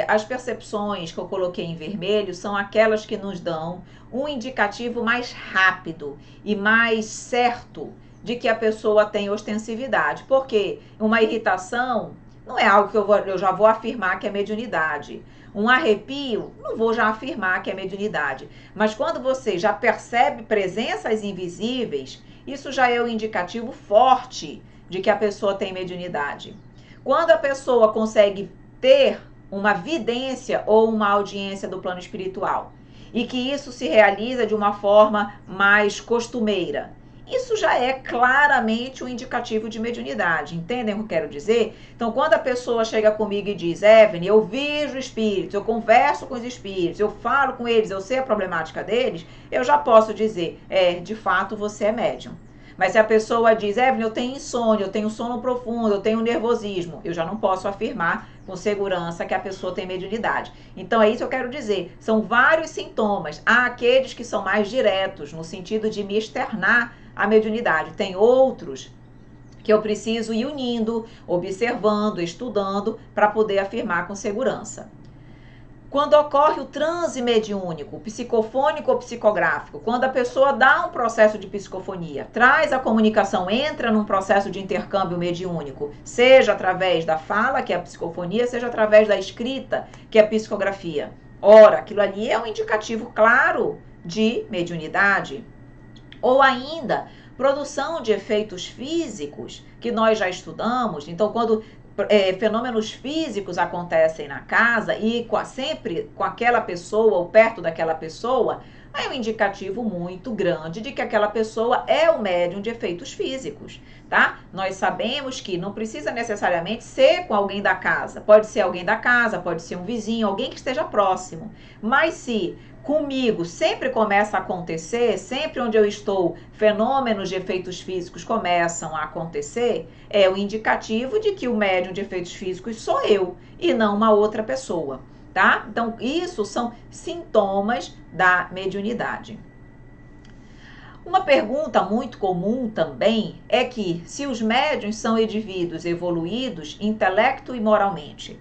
as percepções que eu coloquei em vermelho, são aquelas que nos dão um indicativo mais rápido e mais certo de que a pessoa tem ostensividade. Porque uma irritação não é algo que eu já vou afirmar que é mediunidade. Um arrepio, não vou já afirmar que é mediunidade. Mas quando você já percebe presenças invisíveis, isso já é um indicativo forte de que a pessoa tem mediunidade. Quando a pessoa consegue ter uma vidência ou uma audiência do plano espiritual e que isso se realiza de uma forma mais costumeira, isso já é claramente um indicativo de mediunidade. Entendem o que eu quero dizer? Então, quando a pessoa chega comigo e diz, Evelyn, eu vejo espíritos, eu converso com os espíritos, eu falo com eles, eu sei a problemática deles, eu já posso dizer, de fato você é médium. Mas se a pessoa diz, Evelyn, eu tenho insônia, eu tenho sono profundo, eu tenho nervosismo, eu já não posso afirmar com segurança que a pessoa tem mediunidade. Então é isso que eu quero dizer. São vários sintomas. Há aqueles que são mais diretos, no sentido de me externar a mediunidade. Tem outros que eu preciso ir unindo, observando, estudando, para poder afirmar com segurança. Quando ocorre o transe mediúnico, psicofônico ou psicográfico, quando a pessoa dá um processo de psicofonia, traz a comunicação, entra num processo de intercâmbio mediúnico, seja através da fala, que é a psicofonia, seja através da escrita, que é a psicografia. Ora, aquilo ali é um indicativo claro de mediunidade. Ou ainda, produção de efeitos físicos, que nós já estudamos. Então, quando fenômenos físicos acontecem na casa e sempre com aquela pessoa ou perto daquela pessoa, é um indicativo muito grande de que aquela pessoa é o médium de efeitos físicos, tá? Nós sabemos que não precisa necessariamente ser com alguém da casa. Pode ser alguém da casa, pode ser um vizinho, alguém que esteja próximo. Mas se comigo sempre começa a acontecer, sempre onde eu estou, fenômenos de efeitos físicos começam a acontecer, é o indicativo de que o médium de efeitos físicos sou eu e não uma outra pessoa, tá? Então, isso são sintomas da mediunidade. Uma pergunta muito comum também é que se os médiuns são indivíduos evoluídos intelecto e moralmente,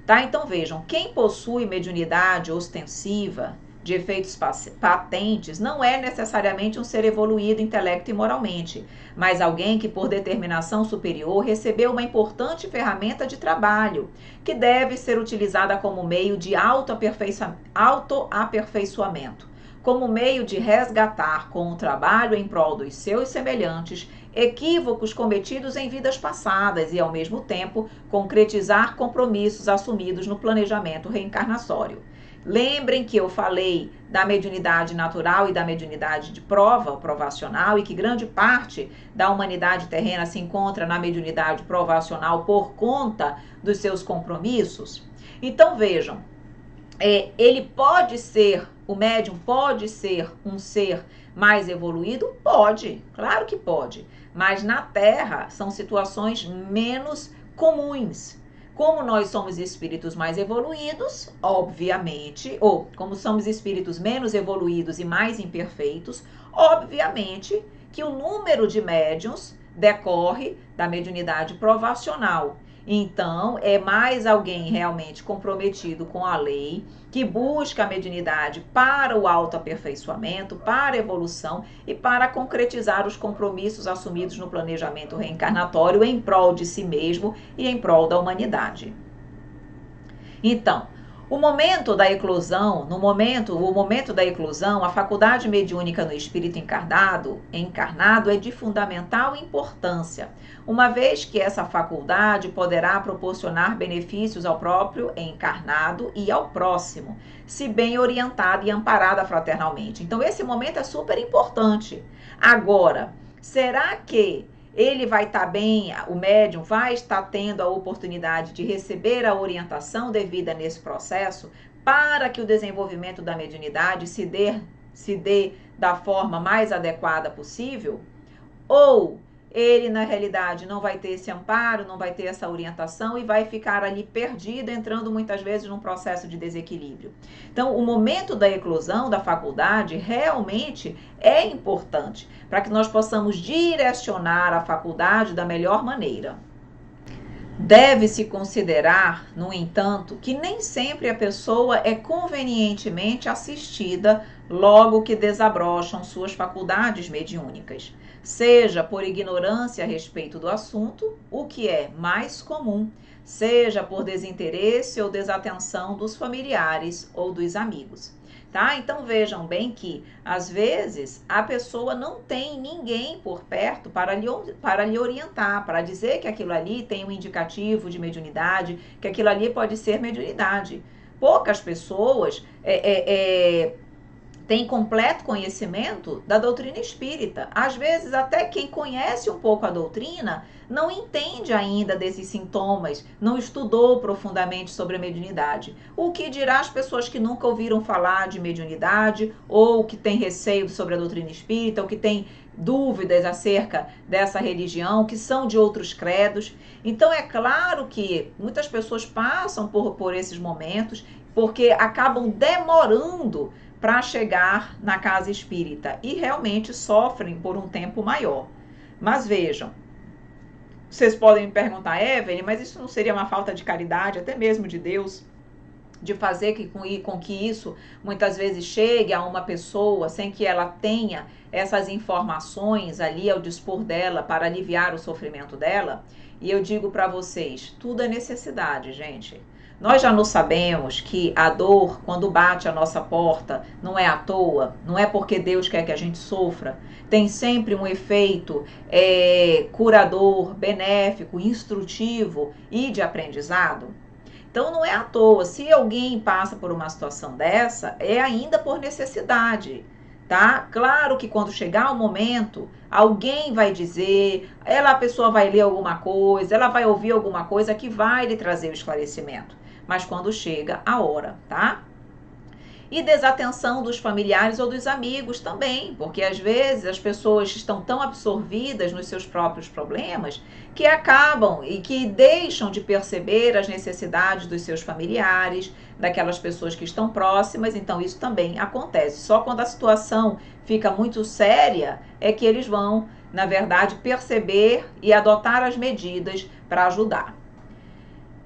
tá? Então, vejam, quem possui mediunidade ostensiva de efeitos patentes não é necessariamente um ser evoluído intelecto e moralmente, mas alguém que por determinação superior recebeu uma importante ferramenta de trabalho, que deve ser utilizada como meio de autoaperfeiçoamento, como meio de resgatar com o trabalho em prol dos seus semelhantes equívocos cometidos em vidas passadas e, ao mesmo tempo, concretizar compromissos assumidos no planejamento reencarnatório. Lembrem que eu falei da mediunidade natural e da mediunidade de prova, provacional, e que grande parte da humanidade terrena se encontra na mediunidade provacional por conta dos seus compromissos. Então vejam, o médium pode ser um ser mais evoluído? Pode, claro que pode, mas na Terra são situações menos comuns. Como nós somos espíritos mais evoluídos, obviamente, ou como somos espíritos menos evoluídos e mais imperfeitos, obviamente que o número de médiuns decorre da mediunidade provacional. Então, é mais alguém realmente comprometido com a lei, que busca a mediunidade para o autoaperfeiçoamento, para a evolução e para concretizar os compromissos assumidos no planejamento reencarnatório em prol de si mesmo e em prol da humanidade. Então, o momento da eclosão, a faculdade mediúnica no espírito encarnado é de fundamental importância, uma vez que essa faculdade poderá proporcionar benefícios ao próprio encarnado e ao próximo, se bem orientada e amparada fraternalmente. Então, esse momento é super importante. Agora, será que ele vai estar bem, o médium vai estar tendo a oportunidade de receber a orientação devida nesse processo para que o desenvolvimento da mediunidade se dê da forma mais adequada possível? Ou ele na realidade não vai ter esse amparo, não vai ter essa orientação e vai ficar ali perdido, entrando muitas vezes num processo de desequilíbrio. Então, o momento da eclosão da faculdade realmente é importante para que nós possamos direcionar a faculdade da melhor maneira. Deve-se considerar, no entanto, que nem sempre a pessoa é convenientemente assistida logo que desabrocham suas faculdades mediúnicas, seja por ignorância a respeito do assunto, o que é mais comum, seja por desinteresse ou desatenção dos familiares ou dos amigos. Tá? Então vejam bem que, às vezes, a pessoa não tem ninguém por perto para lhe orientar, para dizer que aquilo ali tem um indicativo de mediunidade, que aquilo ali pode ser mediunidade. Poucas pessoas têm completo conhecimento da doutrina espírita. Às vezes, até quem conhece um pouco a doutrina não entende ainda desses sintomas, não estudou profundamente sobre a mediunidade. O que dirá as pessoas que nunca ouviram falar de mediunidade, ou que têm receio sobre a doutrina espírita, ou que têm dúvidas acerca dessa religião, que são de outros credos. Então, é claro que muitas pessoas passam por esses momentos, porque acabam demorando para chegar na casa espírita e realmente sofrem por um tempo maior. Mas vejam, vocês podem me perguntar, Evelyn, mas isso não seria uma falta de caridade, até mesmo de Deus, de fazer com que isso muitas vezes chegue a uma pessoa sem que ela tenha essas informações ali ao dispor dela para aliviar o sofrimento dela? E eu digo para vocês, tudo é necessidade, gente. Nós já não sabemos que a dor, quando bate a nossa porta, não é à toa, não é porque Deus quer que a gente sofra. Tem sempre um efeito curador, benéfico, instrutivo e de aprendizado. Então não é à toa, se alguém passa por uma situação dessa, é ainda por necessidade, tá? Claro que quando chegar o momento, alguém vai dizer, a pessoa vai ler alguma coisa, ela vai ouvir alguma coisa que vai lhe trazer o esclarecimento. Mas quando chega a hora, tá? E desatenção dos familiares ou dos amigos também, porque às vezes as pessoas estão tão absorvidas nos seus próprios problemas que acabam e que deixam de perceber as necessidades dos seus familiares, daquelas pessoas que estão próximas. Então isso também acontece. Só quando a situação fica muito séria é que eles vão, na verdade, perceber e adotar as medidas para ajudar.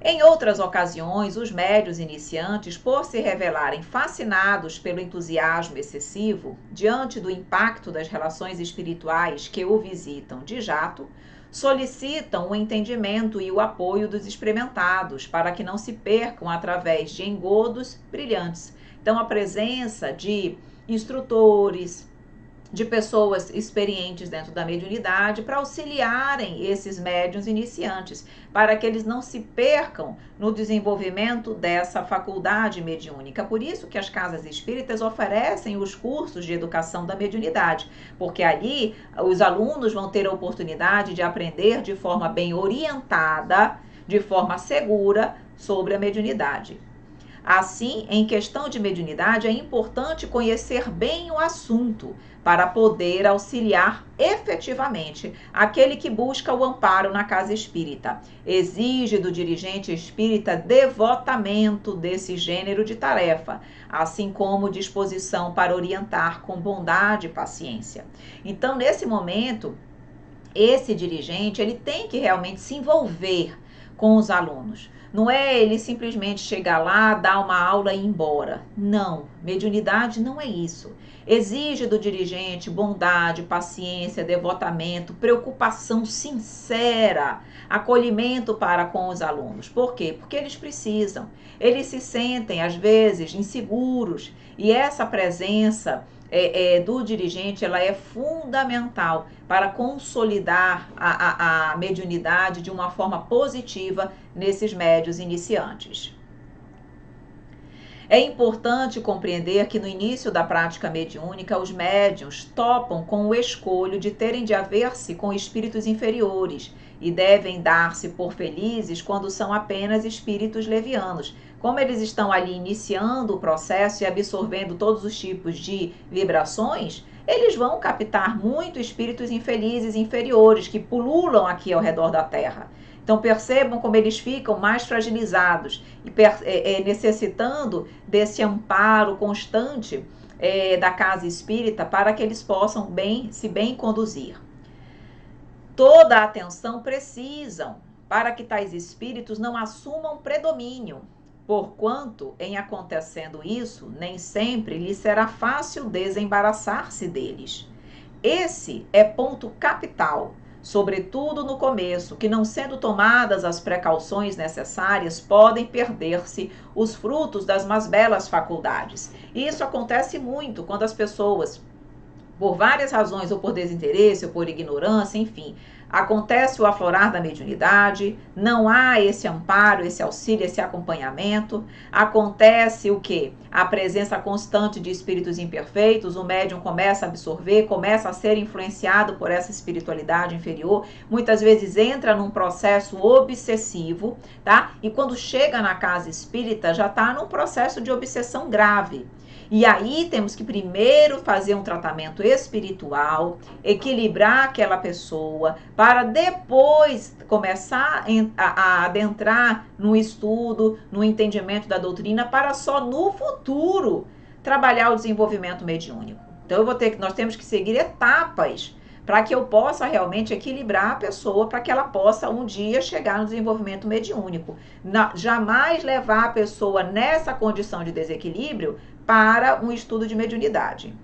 Em outras ocasiões, os médiuns iniciantes, por se revelarem fascinados pelo entusiasmo excessivo, diante do impacto das relações espirituais que o visitam de jato, solicitam o entendimento e o apoio dos experimentados, para que não se percam através de engodos brilhantes. Então, a presença de instrutores, de pessoas experientes dentro da mediunidade para auxiliarem esses médiuns iniciantes, para que eles não se percam no desenvolvimento dessa faculdade mediúnica. Por isso que as casas espíritas oferecem os cursos de educação da mediunidade, porque ali os alunos vão ter a oportunidade de aprender de forma bem orientada, de forma segura, sobre a mediunidade. Assim, em questão de mediunidade, é importante conhecer bem o assunto para poder auxiliar efetivamente aquele que busca o amparo na casa espírita. Exige do dirigente espírita devotamento desse gênero de tarefa, assim como disposição para orientar com bondade e paciência. Então, nesse momento, esse dirigente ele tem que realmente se envolver com os alunos. Não é ele simplesmente chegar lá, dar uma aula e ir embora. Não, mediunidade não é isso. Exige do dirigente bondade, paciência, devotamento, preocupação sincera, acolhimento para com os alunos. Por quê? Porque eles precisam. Eles se sentem, às vezes, inseguros. E essa presença do dirigente, ela é fundamental para consolidar a mediunidade de uma forma positiva nesses médiuns iniciantes. É importante compreender que no início da prática mediúnica, os médiuns topam com o escolho de terem de haver-se com espíritos inferiores e devem dar-se por felizes quando são apenas espíritos levianos. Como eles estão ali iniciando o processo e absorvendo todos os tipos de vibrações, eles vão captar muito espíritos infelizes, inferiores, que pululam aqui ao redor da Terra. Então percebam como eles ficam mais fragilizados e necessitando desse amparo constante da casa espírita para que eles possam se bem conduzir. Toda a atenção precisam para que tais espíritos não assumam predomínio, porquanto, em acontecendo isso, nem sempre lhes será fácil desembaraçar-se deles. Esse é ponto capital, sobretudo no começo, que não sendo tomadas as precauções necessárias, podem perder-se os frutos das mais belas faculdades. E isso acontece muito quando as pessoas, por várias razões, ou por desinteresse, ou por ignorância, enfim, acontece o aflorar da mediunidade, não há esse amparo, esse auxílio, esse acompanhamento. Acontece o quê? A presença constante de espíritos imperfeitos, o médium começa a absorver, começa a ser influenciado por essa espiritualidade inferior, muitas vezes entra num processo obsessivo, tá? E quando chega na casa espírita, já está num processo de obsessão grave. E aí temos que primeiro fazer um tratamento espiritual, equilibrar aquela pessoa, para depois começar a adentrar no estudo, no entendimento da doutrina, para só no futuro trabalhar o desenvolvimento mediúnico. Então nós temos que seguir etapas para que eu possa realmente equilibrar a pessoa, para que ela possa um dia chegar no desenvolvimento mediúnico. Jamais levar a pessoa nessa condição de desequilíbrio para um estudo de mediunidade.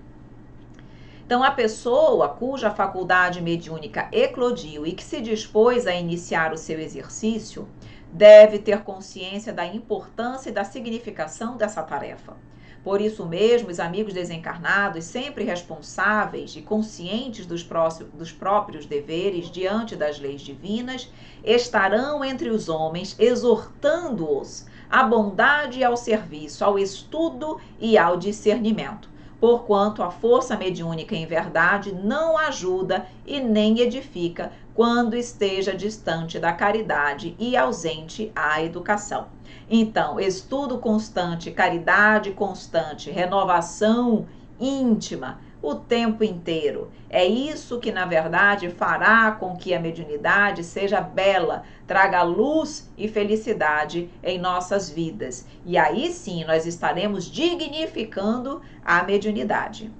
Então, a pessoa cuja faculdade mediúnica eclodiu e que se dispôs a iniciar o seu exercício, deve ter consciência da importância e da significação dessa tarefa. Por isso mesmo, os amigos desencarnados, sempre responsáveis e conscientes dos próprios deveres diante das leis divinas, estarão entre os homens, exortando-os à bondade e ao serviço, ao estudo e ao discernimento, porquanto a força mediúnica em verdade não ajuda e nem edifica quando esteja distante da caridade e ausente à educação. Então, estudo constante, caridade constante, renovação íntima, o tempo inteiro. É isso que, na verdade, fará com que a mediunidade seja bela, traga luz e felicidade em nossas vidas. E aí sim, nós estaremos dignificando a mediunidade.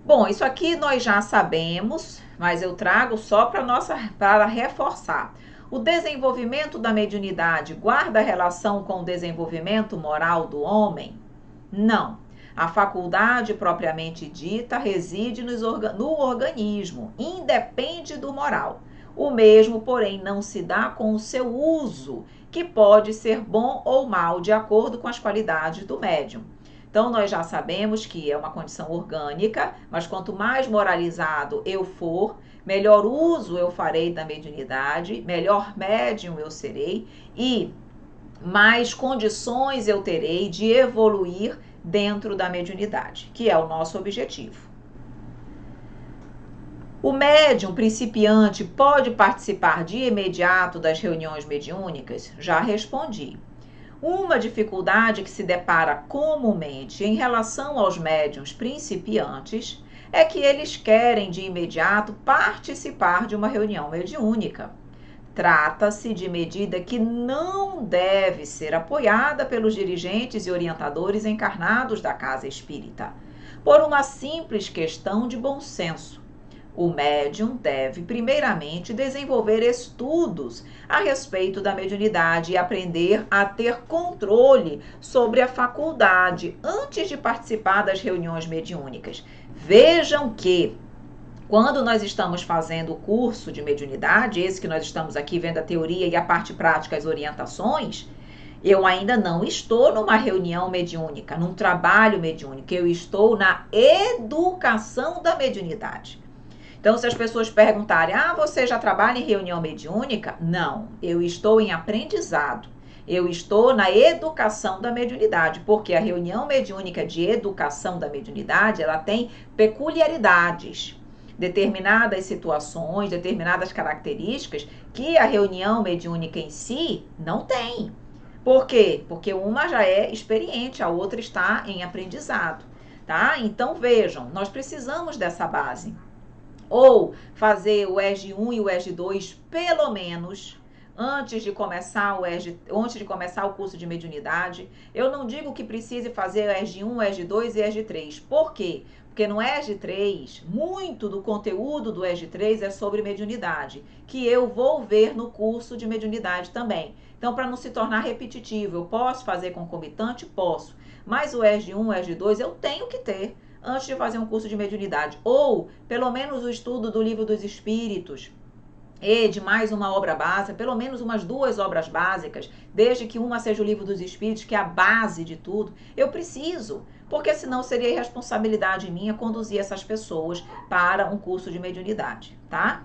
Bom, isso aqui nós já sabemos, mas eu trago só para reforçar. O desenvolvimento da mediunidade guarda relação com o desenvolvimento moral do homem? Não. A faculdade propriamente dita reside no organismo, independe do moral. O mesmo, porém, não se dá com o seu uso, que pode ser bom ou mal, de acordo com as qualidades do médium. Então, nós já sabemos que é uma condição orgânica, mas quanto mais moralizado eu for, melhor uso eu farei da mediunidade, melhor médium eu serei e mais condições eu terei de evoluir dentro da mediunidade, que é o nosso objetivo. O médium principiante pode participar de imediato das reuniões mediúnicas? Já respondi. Uma dificuldade que se depara comumente em relação aos médiuns principiantes é que eles querem de imediato participar de uma reunião mediúnica. Trata-se de medida que não deve ser apoiada pelos dirigentes e orientadores encarnados da casa espírita, por uma simples questão de bom senso. O médium deve, primeiramente, desenvolver estudos a respeito da mediunidade e aprender a ter controle sobre a faculdade antes de participar das reuniões mediúnicas. Vejam que, quando nós estamos fazendo o curso de mediunidade, esse que nós estamos aqui vendo a teoria e a parte prática, as orientações, eu ainda não estou numa reunião mediúnica, num trabalho mediúnico, eu estou na educação da mediunidade. Então, se as pessoas perguntarem, você já trabalha em reunião mediúnica? Não, eu estou em aprendizado. Eu estou na educação da mediunidade, porque a reunião mediúnica de educação da mediunidade, ela tem peculiaridades, determinadas situações, determinadas características que a reunião mediúnica em si não tem. Por quê? Porque uma já é experiente, a outra está em aprendizado. tá? Então vejam, nós precisamos dessa base. Ou fazer o ESG 1 e o ESG 2, pelo menos, antes de começar o curso de mediunidade. Eu não digo que precise fazer o ESG 1, ESG 2 e ESG 3. Por quê? Porque no ESG 3, muito do conteúdo do ESG 3 é sobre mediunidade, que eu vou ver no curso de mediunidade também. Então, para não se tornar repetitivo, eu posso fazer concomitante? Posso. Mas o ESG 1, o ESG 2, eu tenho que ter antes de fazer um curso de mediunidade. Ou, pelo menos, o estudo do Livro dos Espíritos e de mais uma obra básica, pelo menos umas 2 obras básicas, desde que uma seja o Livro dos Espíritos, que é a base de tudo. Eu preciso, porque senão seria irresponsabilidade minha conduzir essas pessoas para um curso de mediunidade, tá?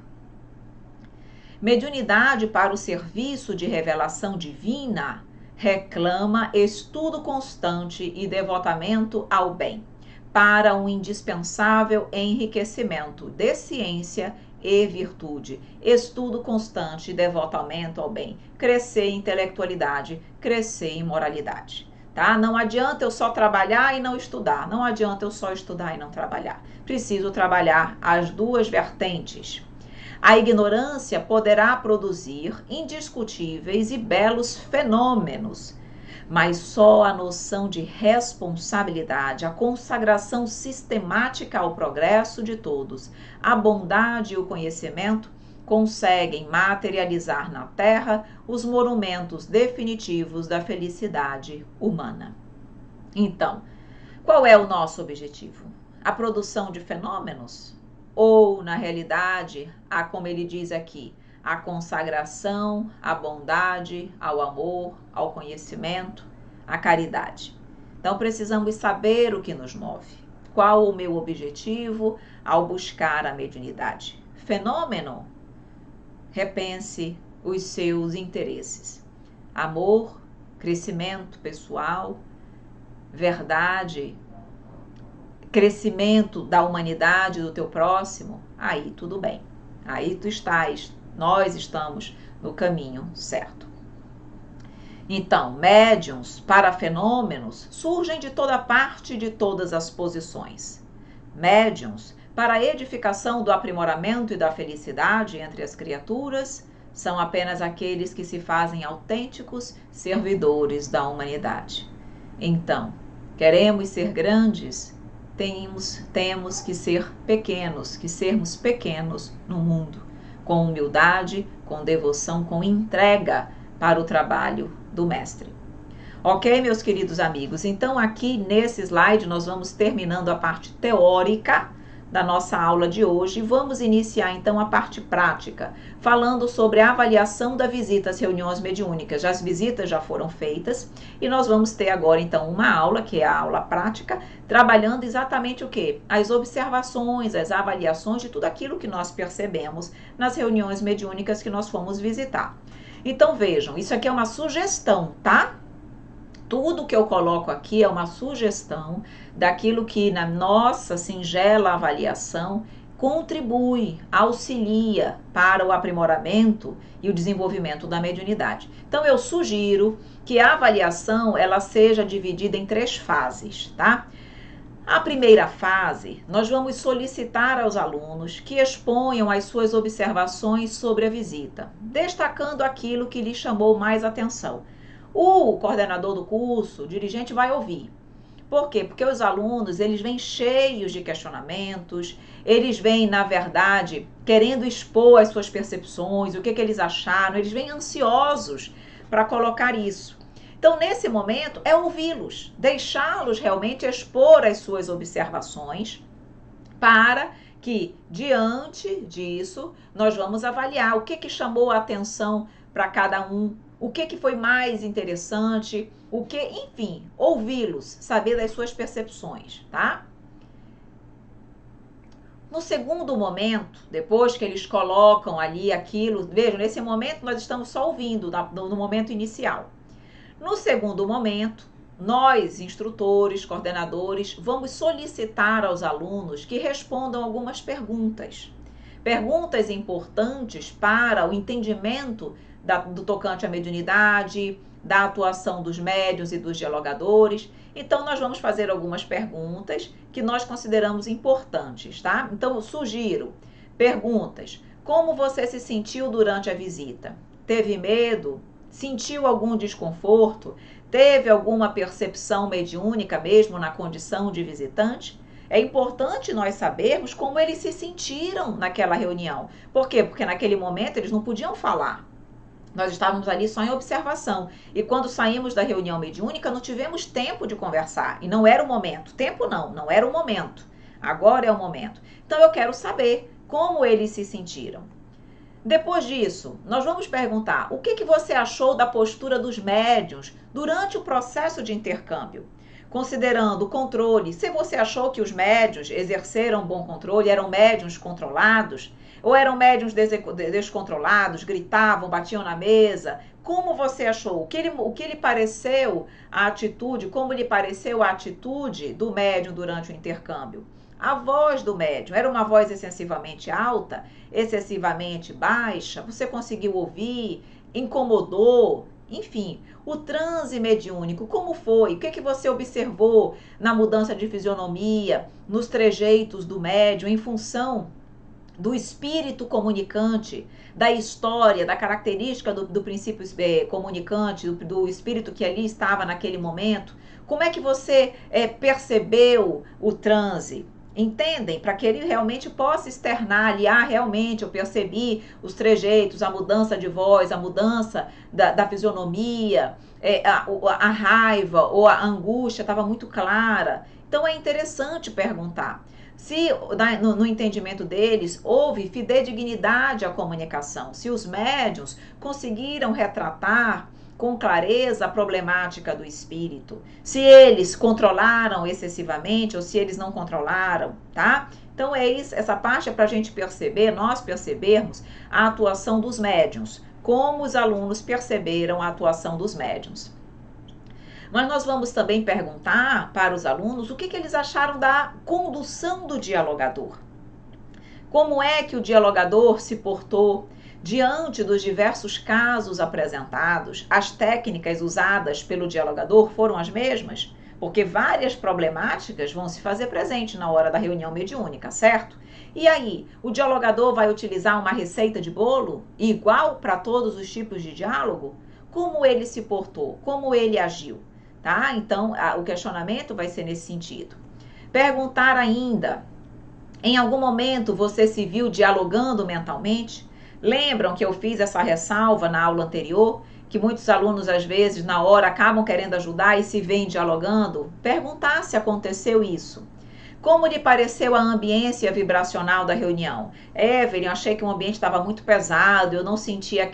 Mediunidade para o serviço de revelação divina reclama estudo constante e devotamento ao bem, para um indispensável enriquecimento de ciência e virtude. Estudo constante e devotamento ao bem. Crescer em intelectualidade, crescer em moralidade. Tá? Não adianta eu só trabalhar e não estudar. Não adianta eu só estudar e não trabalhar. Preciso trabalhar as 2 vertentes. A ignorância poderá produzir indiscutíveis e belos fenômenos, mas só a noção de responsabilidade, a consagração sistemática ao progresso de todos, a bondade e o conhecimento conseguem materializar na Terra os monumentos definitivos da felicidade humana. Então, qual é o nosso objetivo? A produção de fenômenos? Ou, na realidade, como ele diz aqui, a consagração, a bondade, ao amor, ao conhecimento, à caridade. Então, precisamos saber o que nos move. Qual o meu objetivo ao buscar a mediunidade? Fenômeno? Repense os seus interesses. Amor, crescimento pessoal, verdade, crescimento da humanidade, do teu próximo, aí tudo bem. Aí nós estamos no caminho certo. Então, médiuns para fenômenos surgem de toda parte e de todas as posições. Médiuns para a edificação do aprimoramento e da felicidade entre as criaturas são apenas aqueles que se fazem autênticos servidores da humanidade. Então, queremos ser grandes? Temos que ser pequenos, que sermos pequenos no mundo, com humildade, com devoção, com entrega para o trabalho do Mestre. Ok, meus queridos amigos? Então, aqui nesse slide, nós vamos terminando a parte teórica da nossa aula de hoje e vamos iniciar, então, a parte prática, falando sobre a avaliação da visita às reuniões mediúnicas. As visitas já foram feitas e nós vamos ter agora, então, uma aula, que é a aula prática, trabalhando exatamente o quê? As observações, as avaliações de tudo aquilo que nós percebemos nas reuniões mediúnicas que nós fomos visitar. Então, vejam, isso aqui é uma sugestão, tá? Tudo que eu coloco aqui é uma sugestão daquilo que, na nossa singela avaliação, contribui, auxilia para o aprimoramento e o desenvolvimento da mediunidade. Então, eu sugiro que a avaliação ela seja dividida em 3 fases, tá? A primeira fase, nós vamos solicitar aos alunos que exponham as suas observações sobre a visita, destacando aquilo que lhes chamou mais atenção. O coordenador do curso, o dirigente, vai ouvir. Por quê? Porque os alunos, eles vêm cheios de questionamentos, eles vêm, na verdade, querendo expor as suas percepções, o que eles acharam, eles vêm ansiosos para colocar isso. Então, nesse momento, é ouvi-los, deixá-los realmente expor as suas observações, para que, diante disso, nós vamos avaliar o que chamou a atenção para cada um, o que foi mais interessante, enfim, ouvi-los, saber das suas percepções, tá? No segundo momento, depois que eles colocam ali aquilo, vejam, nesse momento nós estamos só ouvindo, no momento inicial. No segundo momento, nós, instrutores, coordenadores, vamos solicitar aos alunos que respondam algumas perguntas. Perguntas importantes para o entendimento do tocante à mediunidade, da atuação dos médiuns e dos dialogadores. Então, nós vamos fazer algumas perguntas que nós consideramos importantes, tá? Então, eu sugiro perguntas. Como você se sentiu durante a visita? Teve medo? Sentiu algum desconforto? Teve alguma percepção mediúnica mesmo na condição de visitante? É importante nós sabermos como eles se sentiram naquela reunião. Por quê? Porque naquele momento eles não podiam falar. Nós estávamos ali só em observação. E quando saímos da reunião mediúnica, não tivemos tempo de conversar. E não era o momento. Tempo não era o momento. Agora é o momento. Então eu quero saber como eles se sentiram. Depois disso, nós vamos perguntar o que você achou da postura dos médiuns durante o processo de intercâmbio. Considerando o controle, se você achou que os médiuns exerceram bom controle, eram médiuns controlados, ou eram médiuns descontrolados, gritavam, batiam na mesa, como você achou? O que lhe pareceu a atitude, como lhe pareceu a atitude do médium durante o intercâmbio? A voz do médium era uma voz excessivamente alta, excessivamente baixa? Você conseguiu ouvir? Incomodou? Enfim, o transe mediúnico, como foi? O que você observou na mudança de fisionomia, nos trejeitos do médium, em função do espírito comunicante, da história, da característica do princípio comunicante, do espírito que ali estava naquele momento? Como é que você percebeu o transe? Entendem? Para que ele realmente possa externar ali, realmente eu percebi os trejeitos, a mudança de voz, a mudança da fisionomia, a raiva ou a angústia estava muito clara. Então é interessante perguntar se no entendimento deles houve fidedignidade à comunicação, se os médiuns conseguiram retratar com clareza a problemática do espírito, se eles controlaram excessivamente ou se eles não controlaram, tá? Então essa parte é para a gente perceber, nós percebermos a atuação dos médiuns, como os alunos perceberam a atuação dos médiuns. Mas nós vamos também perguntar para os alunos o que eles acharam da condução do dialogador. Como é que o dialogador se portou diante dos diversos casos apresentados? As técnicas usadas pelo dialogador foram as mesmas? Porque várias problemáticas vão se fazer presente na hora da reunião mediúnica, certo? E aí, o dialogador vai utilizar uma receita de bolo igual para todos os tipos de diálogo? Como ele se portou? Como ele agiu? Tá? Então, o questionamento vai ser nesse sentido. Perguntar ainda, em algum momento você se viu dialogando mentalmente? Lembram que eu fiz essa ressalva na aula anterior? Que muitos alunos, às vezes, na hora, acabam querendo ajudar e se veem dialogando? Perguntar se aconteceu isso. Como lhe pareceu a ambiência vibracional da reunião? Evelyn, eu achei que o ambiente estava muito pesado, eu não sentia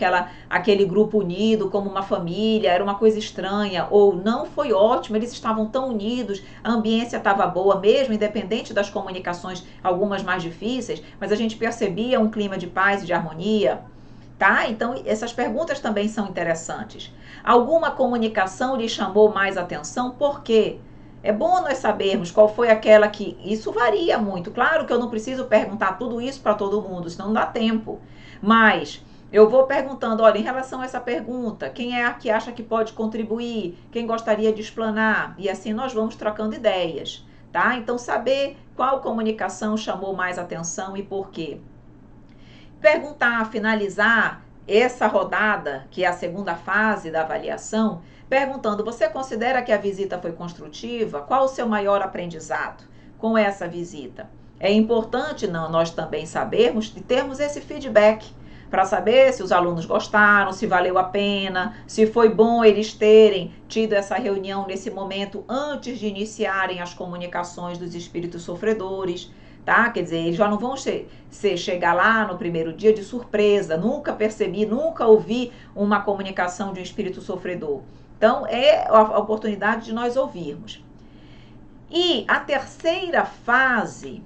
aquele grupo unido como uma família, era uma coisa estranha. Ou não, foi ótimo, eles estavam tão unidos, a ambiência estava boa mesmo, independente das comunicações, algumas mais difíceis, mas a gente percebia um clima de paz e de harmonia. Tá? Então, essas perguntas também são interessantes. Alguma comunicação lhe chamou mais atenção? Por quê? É bom nós sabermos qual foi aquela que... Isso varia muito. Claro que eu não preciso perguntar tudo isso para todo mundo, senão não dá tempo. Mas eu vou perguntando, olha, em relação a essa pergunta, quem é a que acha que pode contribuir? Quem gostaria de explanar? E assim nós vamos trocando ideias, tá? Então, saber qual comunicação chamou mais atenção e por quê. Perguntar, finalizar essa rodada, que é a segunda fase da avaliação, perguntando, você considera que a visita foi construtiva? Qual o seu maior aprendizado com essa visita? É importante nós também sabermos e termos esse feedback para saber se os alunos gostaram, se valeu a pena, se foi bom eles terem tido essa reunião nesse momento antes de iniciarem as comunicações dos espíritos sofredores. Tá? Quer dizer, eles já não vão chegar lá no primeiro dia de surpresa, nunca percebi, nunca ouvi uma comunicação de um espírito sofredor. Então, é a oportunidade de nós ouvirmos. E a terceira fase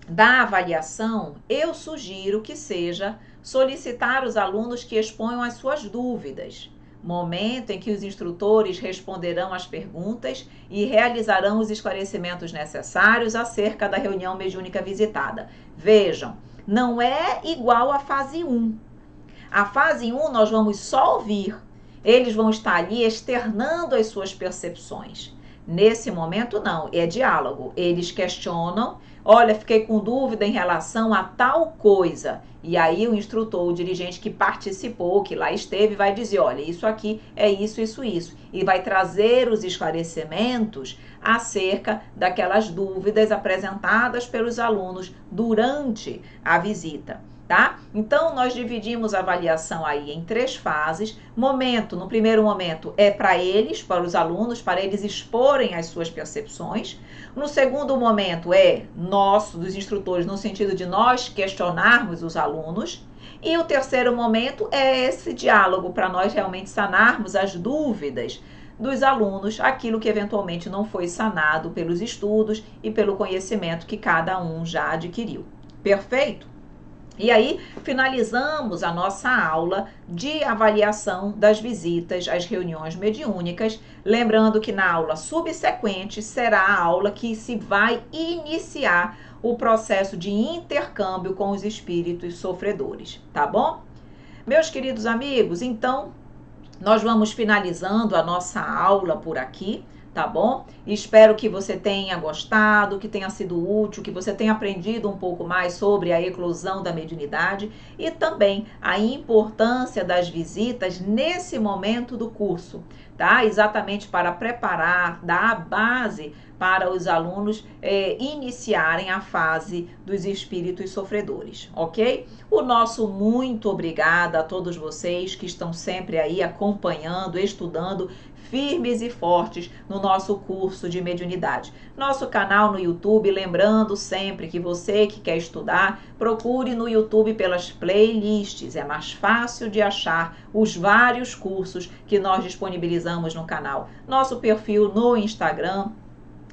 da avaliação, eu sugiro que seja solicitar os alunos que exponham as suas dúvidas. Momento em que os instrutores responderão às perguntas e realizarão os esclarecimentos necessários acerca da reunião mediúnica visitada. Vejam, não é igual à fase 1. A fase 1 nós vamos só ouvir. Eles vão estar ali externando as suas percepções. Nesse momento, não, é diálogo. Eles questionam, olha, fiquei com dúvida em relação a tal coisa. E aí o instrutor, o dirigente que participou, que lá esteve, vai dizer, olha, isso aqui é isso, isso, isso. E vai trazer os esclarecimentos acerca daquelas dúvidas apresentadas pelos alunos durante a visita. Tá? Então, nós dividimos a avaliação aí em 3 fases. No primeiro momento, é para eles, para os alunos, para eles exporem as suas percepções. No segundo momento, é nosso, dos instrutores, no sentido de nós questionarmos os alunos. E o terceiro momento é esse diálogo, para nós realmente sanarmos as dúvidas dos alunos, aquilo que eventualmente não foi sanado pelos estudos e pelo conhecimento que cada um já adquiriu. Perfeito? E aí, finalizamos a nossa aula de avaliação das visitas às reuniões mediúnicas, lembrando que na aula subsequente será a aula que se vai iniciar o processo de intercâmbio com os espíritos sofredores, tá bom? Meus queridos amigos, então, nós vamos finalizando a nossa aula por aqui, tá bom? Espero que você tenha gostado, que tenha sido útil, que você tenha aprendido um pouco mais sobre a eclosão da mediunidade e também a importância das visitas nesse momento do curso, tá? Exatamente para preparar, dar a base para os alunos iniciarem a fase dos espíritos sofredores, ok? O nosso muito obrigada a todos vocês que estão sempre aí acompanhando, estudando, firmes e fortes no nosso curso de mediunidade. Nosso canal no YouTube, lembrando sempre que você que quer estudar, procure no YouTube pelas playlists, é mais fácil de achar os vários cursos que nós disponibilizamos no canal. Nosso perfil no Instagram,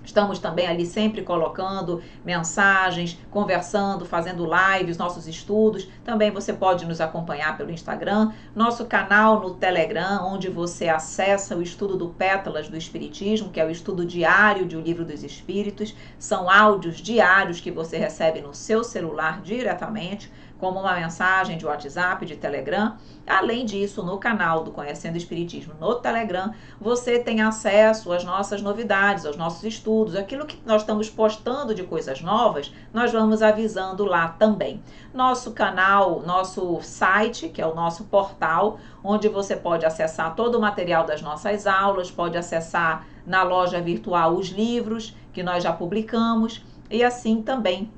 estamos também ali sempre colocando mensagens, conversando, fazendo lives, nossos estudos. Também você pode nos acompanhar pelo Instagram. Nosso canal no Telegram, onde você acessa o estudo do Pétalas do Espiritismo, que é o estudo diário de O Livro dos Espíritos. São áudios diários que você recebe no seu celular diretamente, como uma mensagem de WhatsApp, de Telegram. Além disso, no canal do Conhecendo o Espiritismo no Telegram, você tem acesso às nossas novidades, aos nossos estudos, aquilo que nós estamos postando de coisas novas, nós vamos avisando lá também. Nosso canal, nosso site, que é o nosso portal, onde você pode acessar todo o material das nossas aulas, pode acessar na loja virtual os livros que nós já publicamos e assim também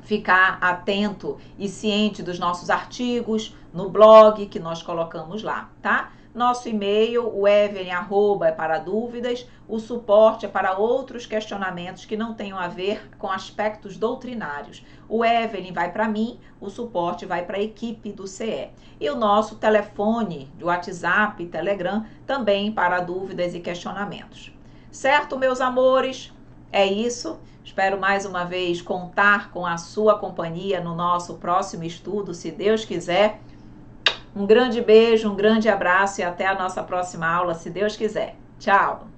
ficar atento e ciente dos nossos artigos no blog que nós colocamos lá, tá? Nosso e-mail, o Evelyn, @ é para dúvidas, o suporte é para outros questionamentos que não tenham a ver com aspectos doutrinários. O Evelyn vai para mim, o suporte vai para a equipe do CE. E o nosso telefone de WhatsApp e Telegram também para dúvidas e questionamentos. Certo, meus amores? É isso. Espero mais uma vez contar com a sua companhia no nosso próximo estudo, se Deus quiser. Um grande beijo, um grande abraço e até a nossa próxima aula, se Deus quiser. Tchau!